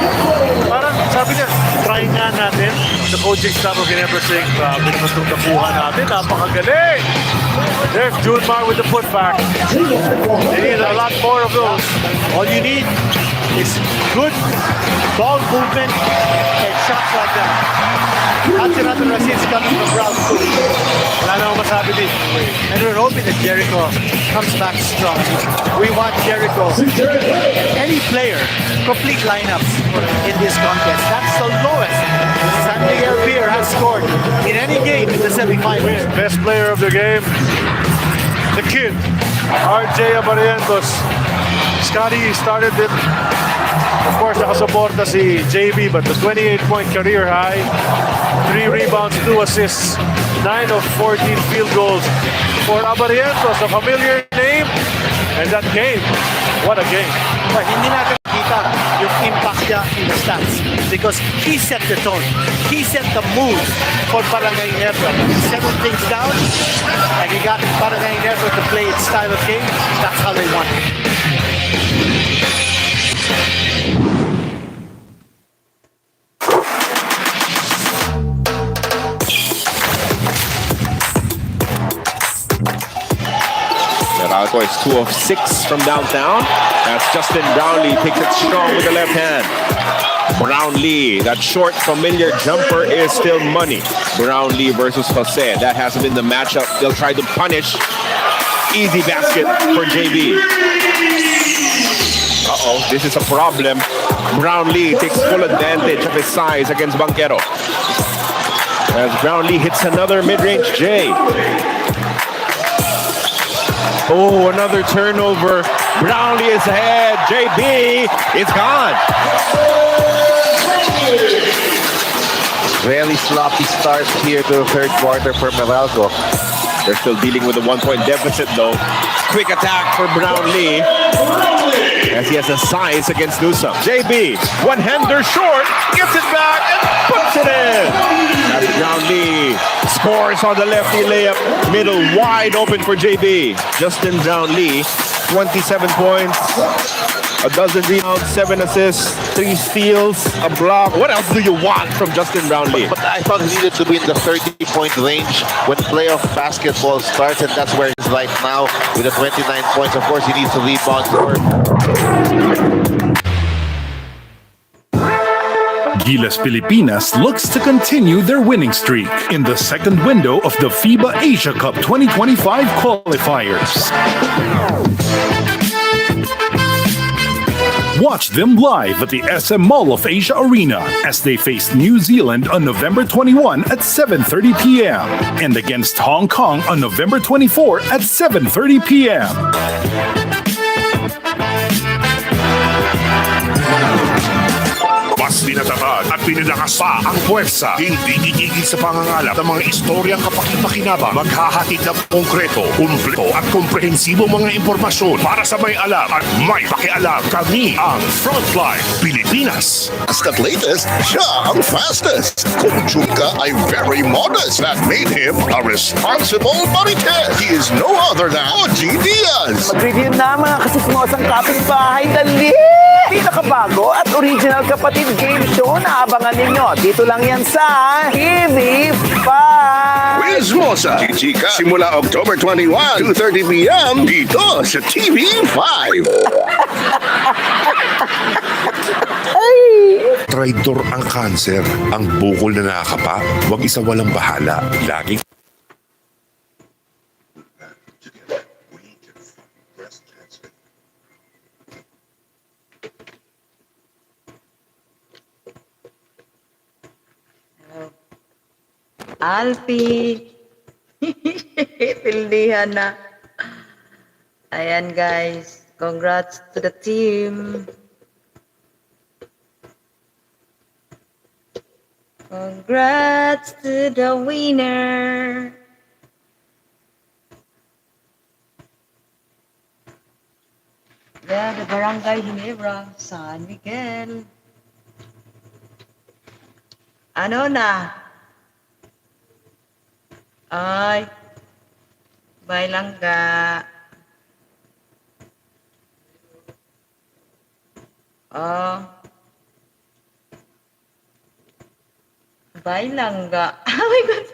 Parang sabi niya, try nga natin. The coaching staff of Ginebra saying, grabe naman itong tapuhan natin. Napakagaling! There's Junmar with the putback. They need a lot more of those. All you need is good ball movement and shots like that. That's another assist coming from Brown too. Wala na akong masabi din. And we're hoping that Jericho comes back strong. We want Jericho, any player, complete lineups in this contest. That's the lowest San Miguel Beer has scored in any game in the semifinals. Best player of the game, the kid, RJ Abarientos. Scotty started it. Of course, nakasuporta si JB, but the 28-point career high, 3 rebounds, 2 assists, 9 of 14 field goals for Abarientos, a familiar name, and that game, what a game. But hindi natin makita yung impact niya in the stats because he set the tone. He set the mood for Barangay Ginebra. He settled things down and he got Barangay Ginebra to play its style of game. That's how they want it. Meralco is 2 of 6 from downtown. That's Justin Brownlee, takes it strong with the left hand. Brownlee, that short familiar jumper is still money. Brownlee versus Jose, that hasn't been the matchup. They'll try to punish. Easy basket for JB. Uh-oh, this is a problem. Brownlee takes full advantage of his size against Banquero. As Brownlee hits another mid-range J. Oh, another turnover. Brownlee is ahead. JB is gone. Really sloppy start here to the third quarter for Meralco. They're still dealing with a 1-point deficit though. Quick attack for Brownlee. as he has a size against Newsom. JB, one-hander short, gets it back and puts it in. That's Brownlee scores on the lefty layup, middle wide open for JB. Justin Brownlee, 27 points, a dozen rebounds, 7 assists, 3 steals, a block. What else do you want from Justin Brownlee? But I thought he needed to be in the 30-point range when playoff basketball starts, and that's where he's right now with the 29 points. Of course, he needs to rebound more. Gilas Pilipinas looks to continue their winning streak in the second window of the FIBA Asia Cup 2025 qualifiers. Watch them live at the SM Mall of Asia Arena as they face New Zealand on November 21 at 7:30 p.m. and against Hong Kong on November 24 at 7:30 p.m. Mas pinatatag at pinalakas pa ang puwersa. Hindi itigil sa pangangalap ng mga istoryang kapaki-pakinabang. Maghahatid ng konkreto, kumpleto at komprehensibong mga impormasyon para sa may alam at may pakialam. Kami ang Frontline Pilipinas. At latest, siya ang fastest. Kung Chumka ay very modest. That made him a responsible marites. He is no other than Oji Diaz. Mag-review na mga kasismosang kapitbahay. Dali! Pinakabago at original kapatid game show na abangan ninyo. Dito lang yan sa TV5. Quizmosa, Chichika, simula October 21, 2:30 p.m. dito sa TV5. Traitor ang cancer. Ang bukol na nakakapa, wag isa walang bahala. Laging Alfie. Pildihan na. Ayan guys. Congrats to the team. Congrats to the winner. Yeah, the Barangay Ginebra, San Miguel. Ano na? Ay, bailangga. Oh. Bailangga. Oh my God.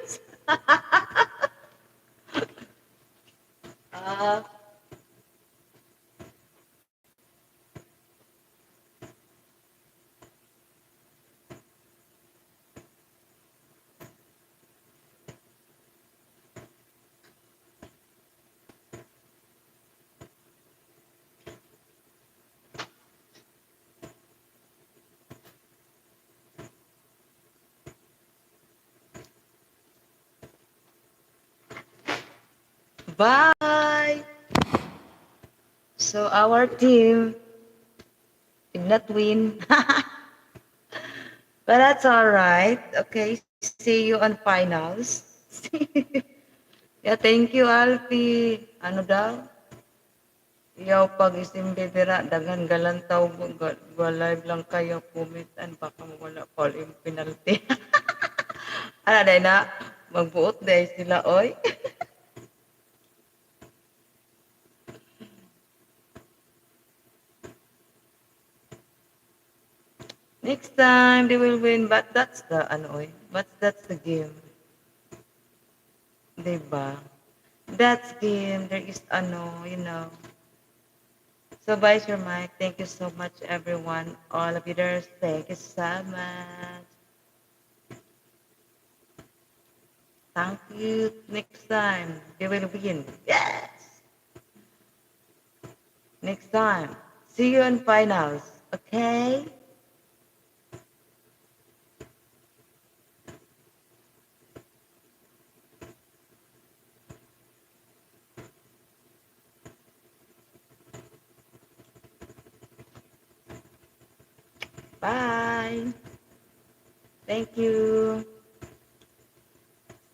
Bye. So our team did not win. But that's all right. Okay. See you on finals. Yeah, thank you, Alfie. Ano daw? Iyaw pag isimbibira, dagan galantaw, live lang kayo, kumitan, baka wala call yung penalty. Ano dahil na? Magbuot dahil sila, oy. Next time they will win, but that's the that's the game. Diba? That's game. There is you know. So bye, Sir Mike. Thank you so much, everyone. All of you there, thank you so much. Thank you. Next time they will win. Yes. Next time. See you in finals. Okay. Bye. Thank you.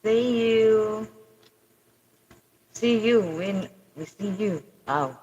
See you. See you when we see you. Oh.